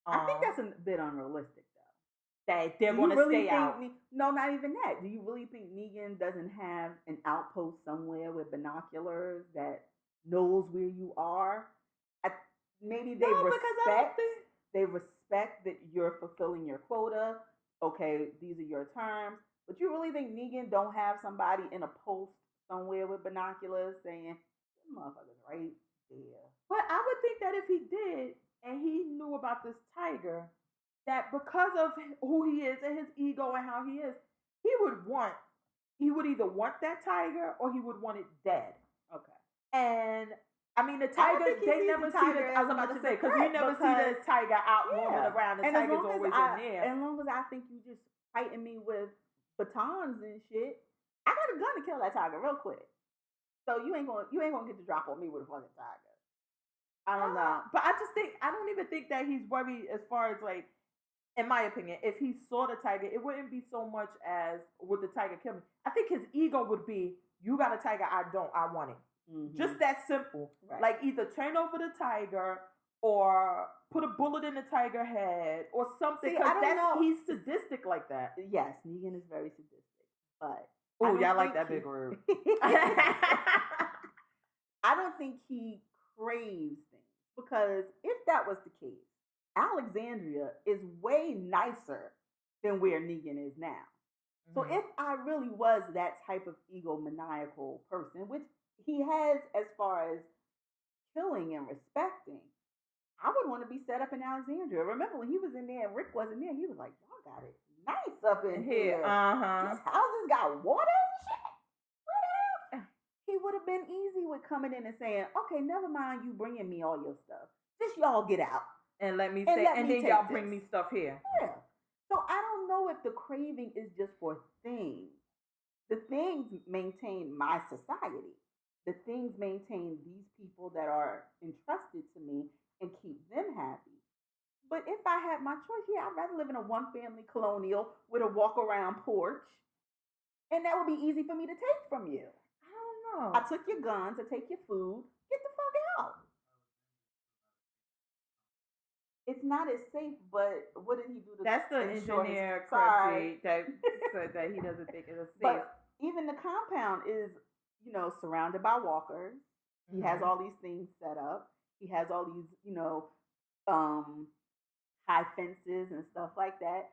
I think that's a bit unrealistic, though. That they're going to stay out. No, not even that. Do you really think Negan doesn't have an outpost somewhere with binoculars that knows where you are? Maybe they respect that you're fulfilling your quota. Okay, these are your terms. But you really think Negan don't have somebody in a post somewhere with binoculars saying, "This motherfucker's right there"? But I would think that if he did and he knew about this tiger, that because of who he is and his ego and how he is, he would either want that tiger or he would want it dead. Okay. And I mean, the tiger, they never see the, I was about to say, because we never see the tiger out roaming around. The tiger's always in there. As long as I think you just fighting me with batons and shit, I got a gun to kill that tiger real quick. So you ain't gonna get the drop on me with a fucking tiger. I don't know. But I don't even think that he's worried as far as, like, in my opinion, if he saw the tiger, it wouldn't be so much as would the tiger kill me. I think his ego would be, you got a tiger, I don't, I want it. Mm-hmm. Just that simple. Right. Like, either turn over the tiger or put a bullet in the tiger head or something. See, I don't know. He's sadistic like that. Yes, Negan is very sadistic. But oh, y'all like that big word. I don't think he craves things, because if that was the case, Alexandria is way nicer than where Negan is now. Mm-hmm. So if I really was that type of egomaniacal person, which he has as far as killing and respecting, I would want to be set up in Alexandria. Remember when he was in there and Rick wasn't there, he was like, y'all got it nice up in here. These houses got water and shit. He would have been easy with coming in and saying, okay, never mind you bringing me all your stuff. Just y'all get out. And let me say, and then y'all bring me stuff here. Yeah. So I don't know if the craving is just for things. The things maintain my society. The things maintain these people that are entrusted to me and keep them happy. But if I had my choice, I'd rather live in a one-family colonial with a walk-around porch. And that would be easy for me to take from you. I don't know. I took your guns, I take your food, get the fuck out. it's not as safe, but what did he do to That's the ensure engineer his sorry. that said that he doesn't think it's safe. But even the compound is, you know, surrounded by walkers. He has all these things set up. He has all these, you know, high fences and stuff like that.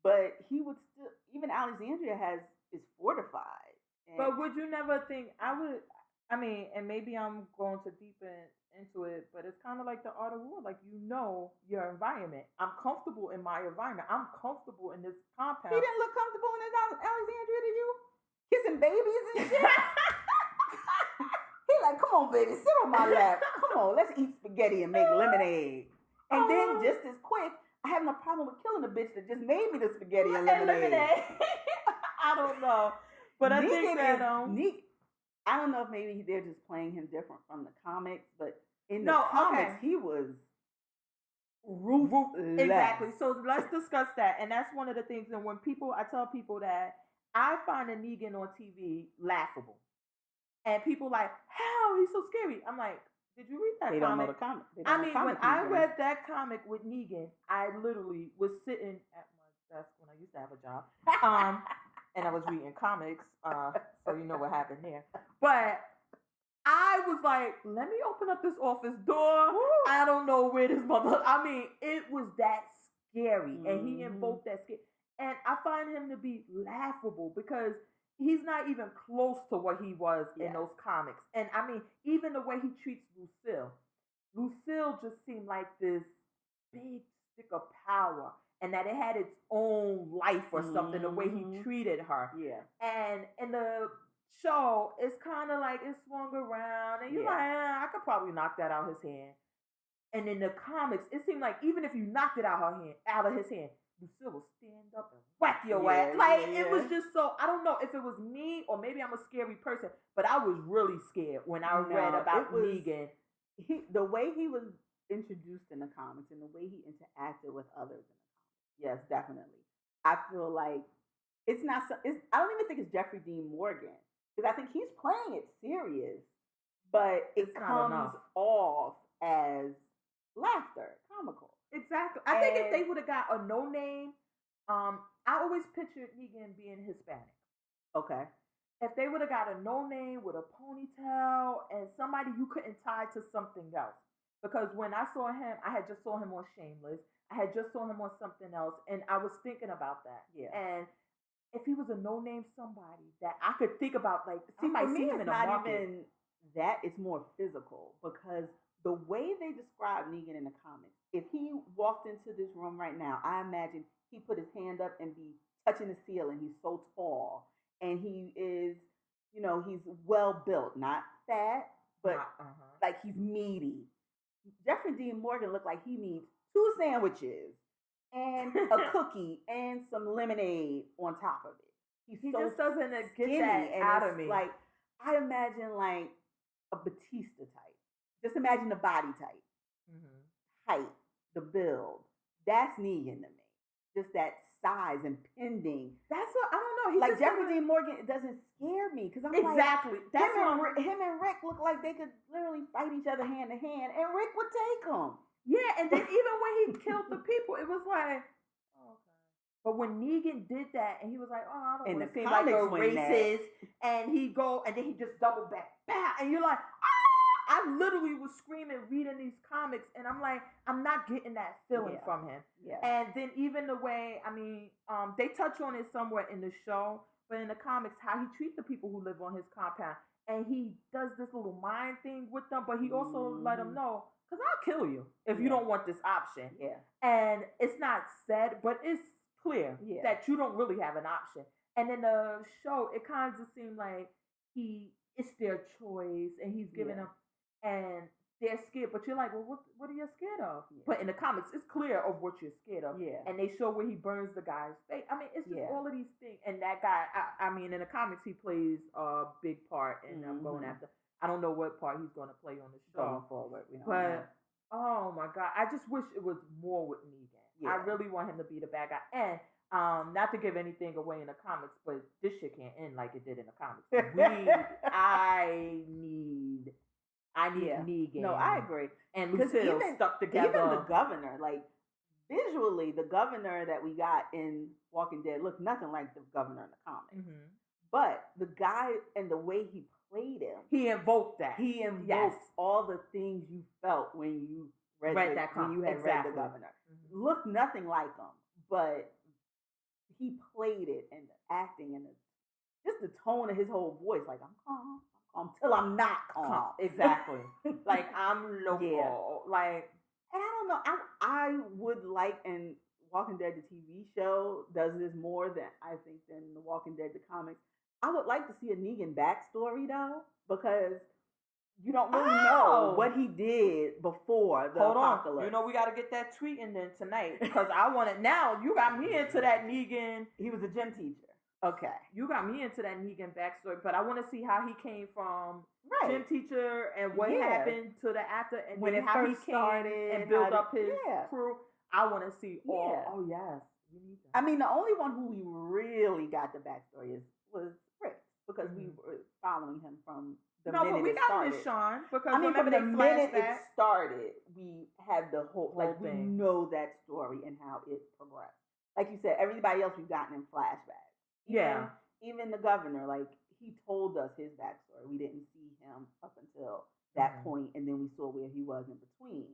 But he would still, even Alexandria is fortified. But would you never think I mean, and maybe I'm going too deep into it, but it's kind of like the art of war. Like, you know your environment. I'm comfortable in my environment. I'm comfortable in this compound. He didn't look comfortable in his Alexandria to you? Kissing babies and shit? He like, come on, baby, sit on my lap. Come on, let's eat spaghetti and make lemonade. And then just as quick, I have no problem with killing a bitch that just made me the spaghetti and lemonade. I don't know. But I think that I don't know if maybe they're just playing him different from the comics, but in the comics he was ruthless. Exactly. So let's discuss that. And that's one of the things. And when I tell people that I find a Negan on TV laughable. And people like, how? He's so scary. I'm like, did you read that comic? They don't know the comic. I mean, when I read that comic with Negan, I literally was sitting at my desk when I used to have a job. And I was reading comics. So you know what happened there. But I was like, let me open up this office door. Woo. I don't know where this mother... I mean, it was that scary. And he invoked that scare. And I find him to be laughable because he's not even close to what he was in those comics. And I mean, even the way he treats Lucille. Lucille just seemed like this big stick of power. And that it had its own life or something, the way he treated her. Yeah. And in the show, it's kind of like it swung around. And you're like, I could probably knock that out of his hand. And in the comics, it seemed like even if you knocked it out of his hand, Lucille will stand up and whack your ass. Like, it was just so, I don't know if it was me or maybe I'm a scary person, but I was really scared when I read about Negan. The way he was introduced in the comics and the way he interacted with others in the comics. Yes, definitely. I feel like I don't even think it's Jeffrey Dean Morgan because I think he's playing it serious, but it comes off as laughter, comical. Exactly. I think if they would have got a no name, I always pictured Negan being Hispanic. Okay. If they would have got a no name with a ponytail and somebody you couldn't tie to something else. Because when I saw him, I had just saw him on Shameless. I had just saw him on something else, and I was thinking about that. Yeah. And if he was a no-name somebody that I could think about, like, see, for me, it's not even that. It's more physical because the way they describe Negan in the comics, if he walked into this room right now, I imagine he put his hand up and be touching the ceiling. He's so tall, and he is, you know, he's well built, not fat, but like he's meaty. Jeffrey Dean Morgan looked like he needs 2 sandwiches and a cookie and some lemonade on top of it. He so just doesn't skinny, get that out of me. Like, I imagine like a Batista type. Just imagine the body type, height, the build. That's Negan to me. Just that size and pending. That's what I don't know. He's like Jeffrey Dean Morgan, it doesn't scare me because I'm exactly. Like, him and Rick look like they could literally fight each other hand to hand, and Rick would take them. Yeah, and then even when he killed the people, it was like, okay. But when Negan did that, and he was like, oh, I don't want to seem like a racist, and then he just doubled back, and you're like, I literally was screaming reading these comics, and I'm like, I'm not getting that feeling from him. Yeah. And then even the way, I mean, they touch on it somewhere in the show, but in the comics, how he treats the people who live on his compound, and he does this little mind thing with them, but he also let them know, because I'll kill you if you don't want this option. Yeah. And it's not said, but it's clear that you don't really have an option. And in the show, it kind of seemed like it's their choice, and he's giving them, and they're scared. But you're like, well, what are you scared of? Yeah. But in the comics, it's clear of what you're scared of. Yeah. And they show where he burns the guy's face. I mean, it's just all of these things. And that guy, I mean, in the comics, he plays a big part, and I'm going after. I don't know what part he's going to play on the show. Going forward, we don't know. Oh my God, I just wish it was more with Negan. Yeah. I really want him to be the bad guy. And not to give anything away in the comics, but this shit can't end like it did in the comics. I need Negan. No, I agree. And Lucille stuck together. Even the governor, like visually, the governor that we got in Walking Dead looked nothing like the governor in the comics. Mm-hmm. But the guy and the way he played him, he invoked that. He invoked all the things you felt when you read the governor. Mm-hmm. Looked nothing like him, but he played it, and the acting and just the tone of his whole voice, like I'm calm till I'm not calm. Exactly. Like I'm local. Yeah. Like, and I don't know. I would like, and Walking Dead the TV show does this more than I think than the Walking Dead the comics. I would like to see a Negan backstory though, because you don't really know what he did before the apocalypse. You know, we got to get that tweet in then tonight, because I want it now. You got me into that Negan. He was a gym teacher. Okay. You got me into that Negan backstory, but I want to see how he came from gym teacher and what happened to the after, and when then how he started and built up his crew. I want to see all. Oh yes, we need that. I mean, the only one who we really got the backstory was Rick, because we were following him from the minute we it got started. Miss Sean, because from the minute it started, we had the whole thing. We know that story and how it progressed. Like you said, everybody else we've gotten in flashbacks. Even the governor, like he told us his backstory. We didn't see him up until that point, and then we saw where he was in between.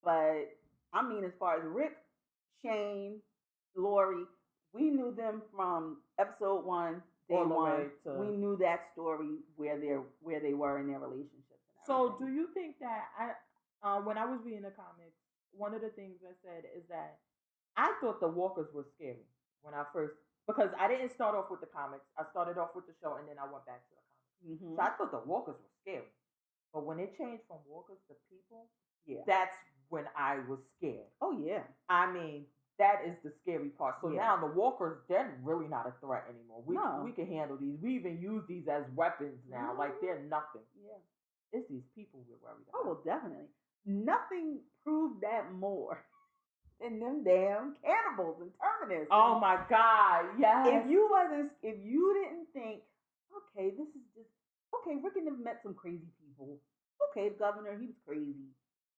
But I mean, as far as Rick, Shane, Lori, we knew them from episode 1, day 1. We knew that story where they were in their relationships. So, do you think that when I was reading the comics, one of the things I said is that I thought the walkers were scary when I first. Because I didn't start off with the comics. I started off with the show, and then I went back to the comics. Mm-hmm. So I thought the walkers were scary. But when it changed from walkers to people, that's when I was scared. Oh, yeah. I mean, that is the scary part. So now the walkers, they're really not a threat anymore. We can handle these. We even use these as weapons now. Like, they're nothing. Yeah. It's these people we're worried about. Oh, well, definitely. Nothing proved that more. And them damn cannibals and terrorists. Oh my God! Yes. If you didn't think, okay, this is just Rick and them met some crazy people. Okay, the governor, he was crazy.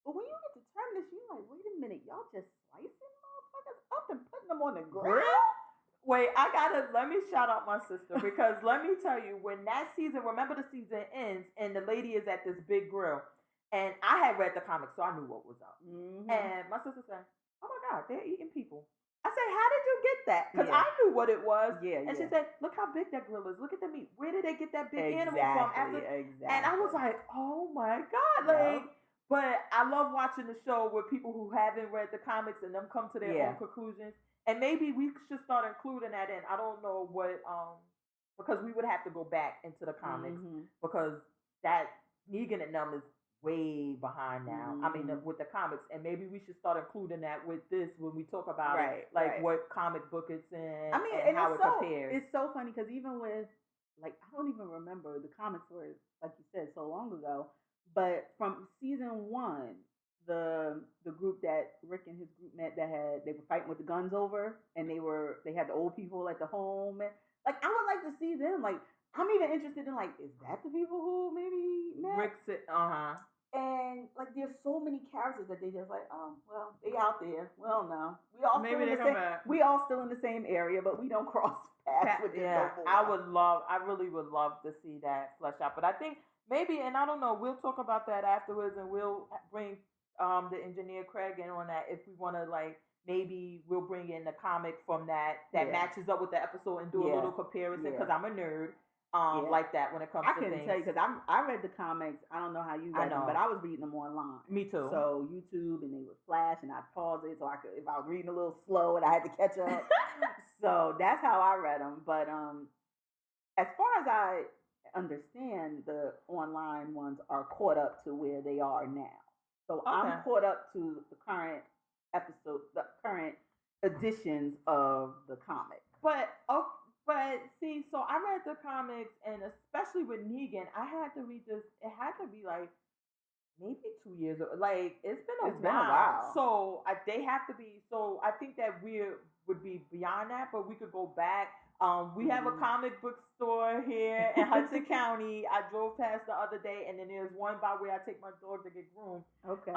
But when you get to terrorists, you're like, wait a minute, y'all just slicing motherfuckers up and putting them on the grill? Wait, let me shout out my sister, because let me tell you, when that season, remember the season ends and the lady is at this big grill, and I had read the comics, so I knew what was up. Mm-hmm. And my sister said, oh my God, they're eating people. I said, how did you get that? Because I knew what it was. Yeah, and she said, look how big that grill is. Look at the meat. Where did they get that big animal from? Exactly. And I was like, oh my God. But I love watching the show with people who haven't read the comics and them come to their own conclusions. And maybe we should start including that in. I don't know what, because we would have to go back into the comics, because that Negan and them is way behind now. I mean, with the comics, and maybe we should start including that with this when we talk about what comic book it's in. I mean, and how it compares. It's so funny because even with I don't even remember, the comics were, like you said, so long ago. But from season 1, the group that Rick and his group met, they were fighting with the guns over, and they had the old people at the home, and I would like to see them. I'm even interested in is that the people who maybe met? Rick said, And there's so many characters that they just oh well, they out there. Well, no, we all still in the same area, but we don't cross paths with them. Yeah, I really would love to see that flesh out. But I think maybe, and I don't know, we'll talk about that afterwards, and we'll bring the engineer Craig in on that if we want to maybe we'll bring in the comic from that matches up with the episode and do a little comparison, because I'm a nerd. Like that when it comes to things. I can tell you, because I read the comics. I don't know how you read them, but I was reading them online. Me too. So YouTube, and they would flash, and I'd pause it so I could, if I was reading a little slow and I had to catch up. So that's how I read them. But as far as I understand, the online ones are caught up to where they are now. So I'm caught up to the current episode, the current editions of the comic. But see, so I read the comics, and especially with Negan, I had to read this. It had to be maybe 2 years ago. It's been a while. So they have to be. So I think that we would be beyond that, but we could go back. We have a comic book store here in Hudson County. I drove past the other day, and then there's one by where I take my dog to get groomed. Okay.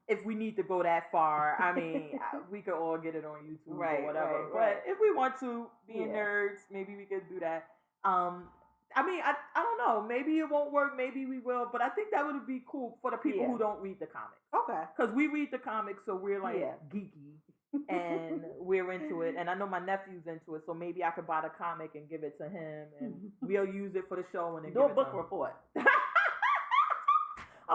If we need to go that far, I mean, we could all get it on YouTube or whatever. But if we want to, being nerds, maybe we could do that. I mean, I don't know. Maybe it won't work. Maybe we will. But I think that would be cool for the people who don't read the comics. Okay. Because we read the comics, so we're like geeky. And we're into it. And I know my nephew's into it. So maybe I could buy the comic and give it to him. And we'll use it for the show. And then do a book report. I'm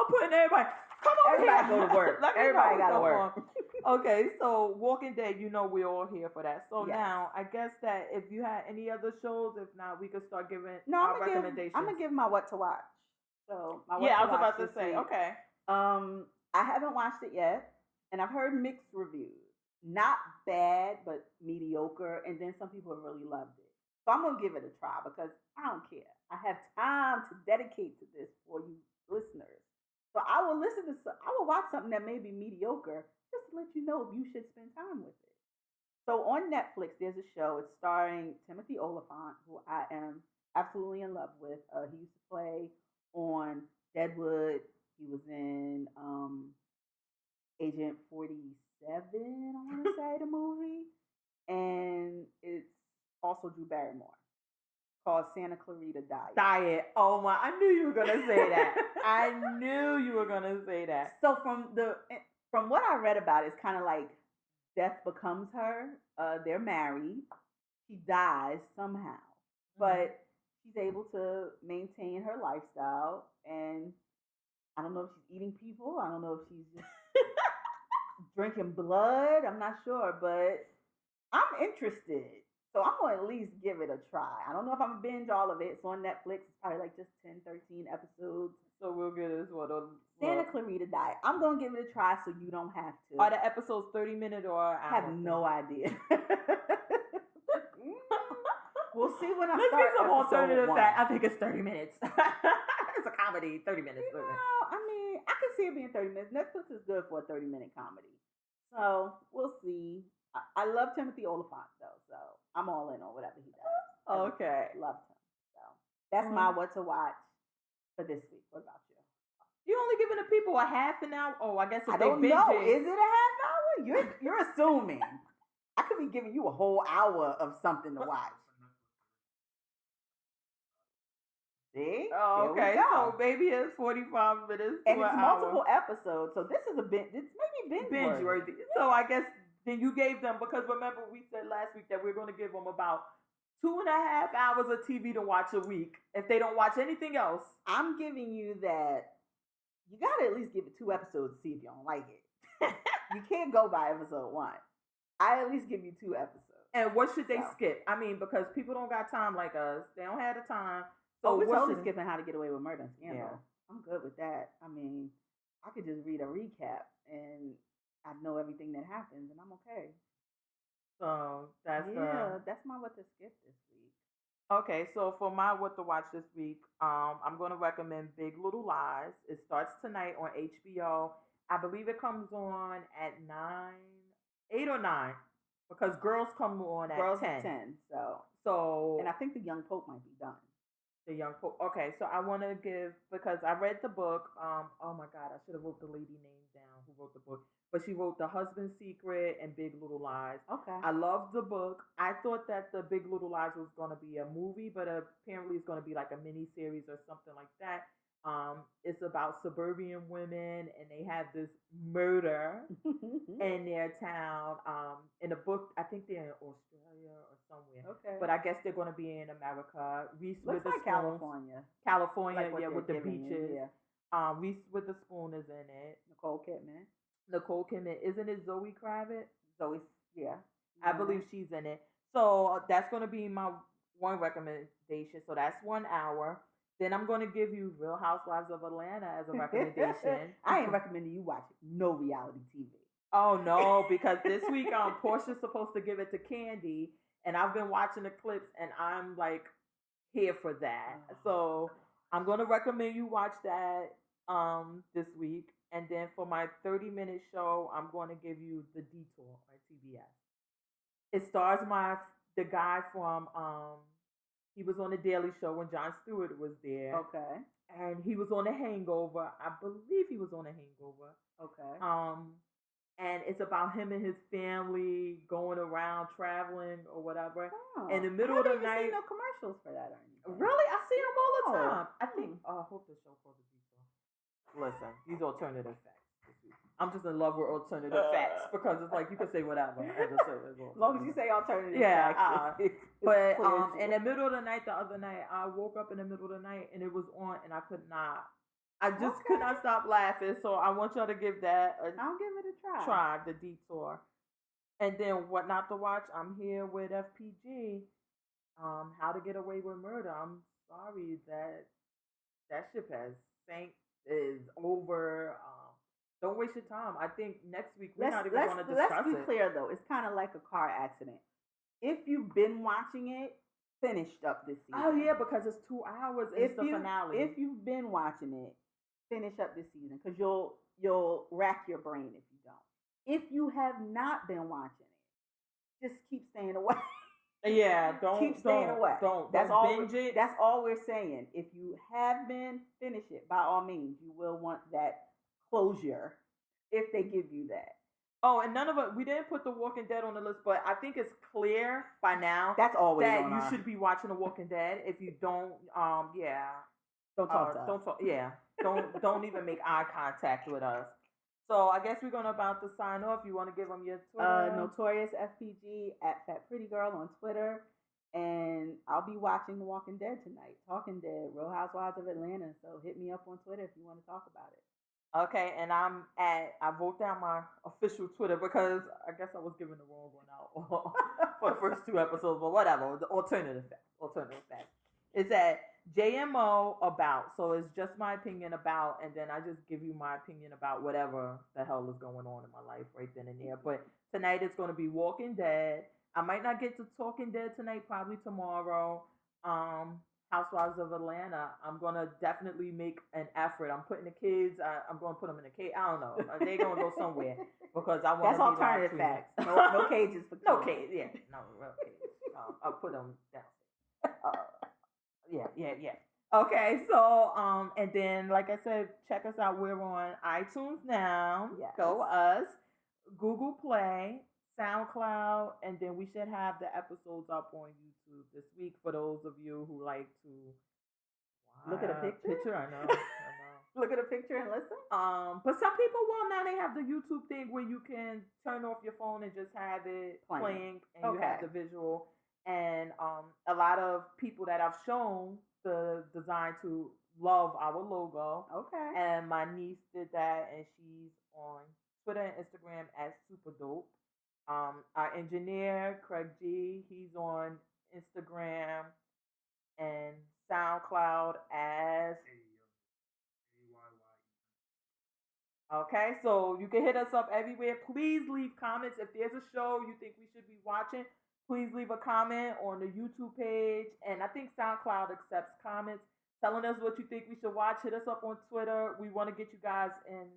putting everybody. Come on, everybody go to work. Everybody got to work. Okay, so Walking Dead, we're all here for that. So now, I guess that if you had any other shows, if not, we could start giving our recommendations. I'm gonna give my what to watch. So my I was about to say, okay. I haven't watched it yet, and I've heard mixed reviews. Not bad, but mediocre. And then some people have really loved it. So I'm gonna give it a try because I don't care. I have time to dedicate to this for you listeners. So I will watch something that may be mediocre just to let you know if you should spend time with it. So on Netflix, there's a show. It's starring Timothy Olyphant, who I am absolutely in love with. He used to play on Deadwood. He was in Agent 47, I want to say, the movie. And it's also Drew Barrymore. Called Santa Clarita Diet. Oh my! I knew you were gonna say that. I knew you were gonna say that. So from what I read about it, it's kind of like death becomes her. They're married. She dies somehow, but she's able to maintain her lifestyle. And I don't know if she's eating people. I don't know if she's just drinking blood. I'm not sure, but I'm interested. So I'm going to at least give it a try. I don't know if I'm going to binge all of it. It's on Netflix. It's probably like just 10, 13 episodes. So we'll get this one on Santa Clarita Diet. I'm going to give it a try so you don't have to. Are the episodes 30-minute or an hour? I have no idea. We'll see when I Let's start get some alternative one. I think it's 30 minutes. It's a comedy, 30 minutes. I mean, I can see it being 30 minutes. Netflix is good for a 30-minute comedy. So we'll see. I love Timothy Olyphant, though, so I'm all in on whatever he does. Okay. Loved him. So that's my what to watch for this week. What about you? You're only giving the people a half an hour? Oh, I guess if I don't they know. Is it a half hour? You're assuming. I could be giving you a whole hour of something to watch. See? Oh, okay. So maybe it's 45 minutes and it's multiple episodes. So this is a bit. It's maybe binge worthy. So I guess then you gave them, because remember we said last week that we're going to give them about 2.5 hours of TV to watch a week if they don't watch anything else. I'm giving you that. You got to at least give it 2 episodes to see if you don't like it. You can't go by episode 1. I at least give you 2 episodes. And what should they skip? I mean, because people don't got time like us. They don't have the time. So we're totally skipping How to Get Away with Murder and Scandal. Yeah. I'm good with that. I mean, I could just read a recap and I know everything that happens, and I'm okay. So that's that's my what to skip this week. Okay, so for my what to watch this week, I'm going to recommend Big Little Lies. It starts tonight on HBO. I believe it comes on at 8 or 9, because Girls come on at 10. So and I think The Young Pope might be done. The Young Pope. Okay, so I want to give, because I read the book. Oh my God, I should have wrote the lady name down who wrote the book. But she wrote The Husband's Secret and Big Little Lies. Okay. I loved the book. I thought that the Big Little Lies was going to be a movie, but apparently it's going to be like a mini series or something like that. It's about suburban women, and they have this murder in their town. In the book, I think they're in Australia or somewhere. Okay. But I guess they're going to be in America. Reese Looks like California. California, like with the beaches. Reese Witherspoon is in it. Nicole Kidman. Isn't it Zoe Kravitz? Yeah. I believe she's in it. So that's going to be my one recommendation. So that's 1 hour. Then I'm going to give you Real Housewives of Atlanta as a recommendation. I ain't recommending you watch no reality TV. Oh, no, because this week Portia's supposed to give it to Candy, and I've been watching the clips, and I'm like here for that. So I'm going to recommend you watch that this week. And then for my 30-minute show, I'm going to give you The Detour on TBS. It stars my the guy from he was on the Daily Show when Jon Stewart was there. Okay. And he was on The Hangover. I believe he was on The Hangover. Okay. And it's about him and his family going around traveling or whatever. Oh. In the middle of the night. I haven't even seen no commercials for that or anything. Really? I see them all the Oh. time. I think. I hope the show called the detail. Listen, these alternative facts. I'm just in love with alternative facts because it's like you can say whatever. As long as you say alternative facts. But in the middle of the night, the other night, I woke up in the middle of the night and it was on, and I could not. I just could not stop laughing. So I want y'all to give that I'll give it a try. Try the detour. And then what not to watch? I'm here with FPG. How to Get Away with Murder. I'm sorry that ship has sank. Is over. Don't waste your time. I think next week we're not even going to discuss it. Let's be clear though. It's kind of like a car accident. If you've been watching it, finished up this season. Oh yeah, because it's 2 hours and it's the finale. If you've been watching it, finish up this season because you'll rack your brain if you don't. If you have not been watching it, just keep staying away. Yeah, keep staying away. That's all. Binge it. That's all we're saying. If you have been, finish it by all means. You will want that closure if they give you that. Oh, and none of us, we didn't put The Walking Dead on the list, but I think it's clear by now that's always that you should be watching The Walking Dead. If you don't, don't talk to us. Don't talk. Yeah, don't even make eye contact with us. So I guess we're gonna about to sign off. You want to give them your Twitter? Notorious FPG at Fat Pretty Girl on Twitter, and I'll be watching The Walking Dead tonight. Talking Dead, Real Housewives of Atlanta. So hit me up on Twitter if you want to talk about it. Okay, and I wrote down my official Twitter because I guess I was giving the wrong one out for the first 2 episodes, but whatever. The alternative facts. It's at JMO about. So it's just my opinion about, and then I just give you my opinion about whatever the hell is going on in my life right then and there. But tonight it's going to be Walking Dead. I might not get to Talking Dead tonight, probably tomorrow. Housewives of Atlanta. I'm gonna definitely make an effort. I'm putting the kids. I'm gonna put them in a cage. I don't know. They're gonna go somewhere because I want. That's alternative facts. No cages for kids. No cage. Yeah. No real cages. I'll put them down. Yeah. Okay. So and then like I said, check us out. We're on iTunes now. Yes. Go us. Google Play. SoundCloud, and then we should have the episodes up on YouTube this week for those of you who like to look at a picture. I know. Look at a picture and listen. But some people now they have the YouTube thing where you can turn off your phone and just have it playing and you have the visual. And a lot of people that I've shown the design to love our logo. Okay. And my niece did that, and she's on Twitter and Instagram as Super Dope. Our engineer, Craig G, he's on Instagram and SoundCloud as Okay, so you can hit us up everywhere. Please leave comments. If there's a show you think we should be watching, please leave a comment on the YouTube page. And I think SoundCloud accepts comments telling us what you think we should watch. Hit us up on Twitter. We want to get you guys in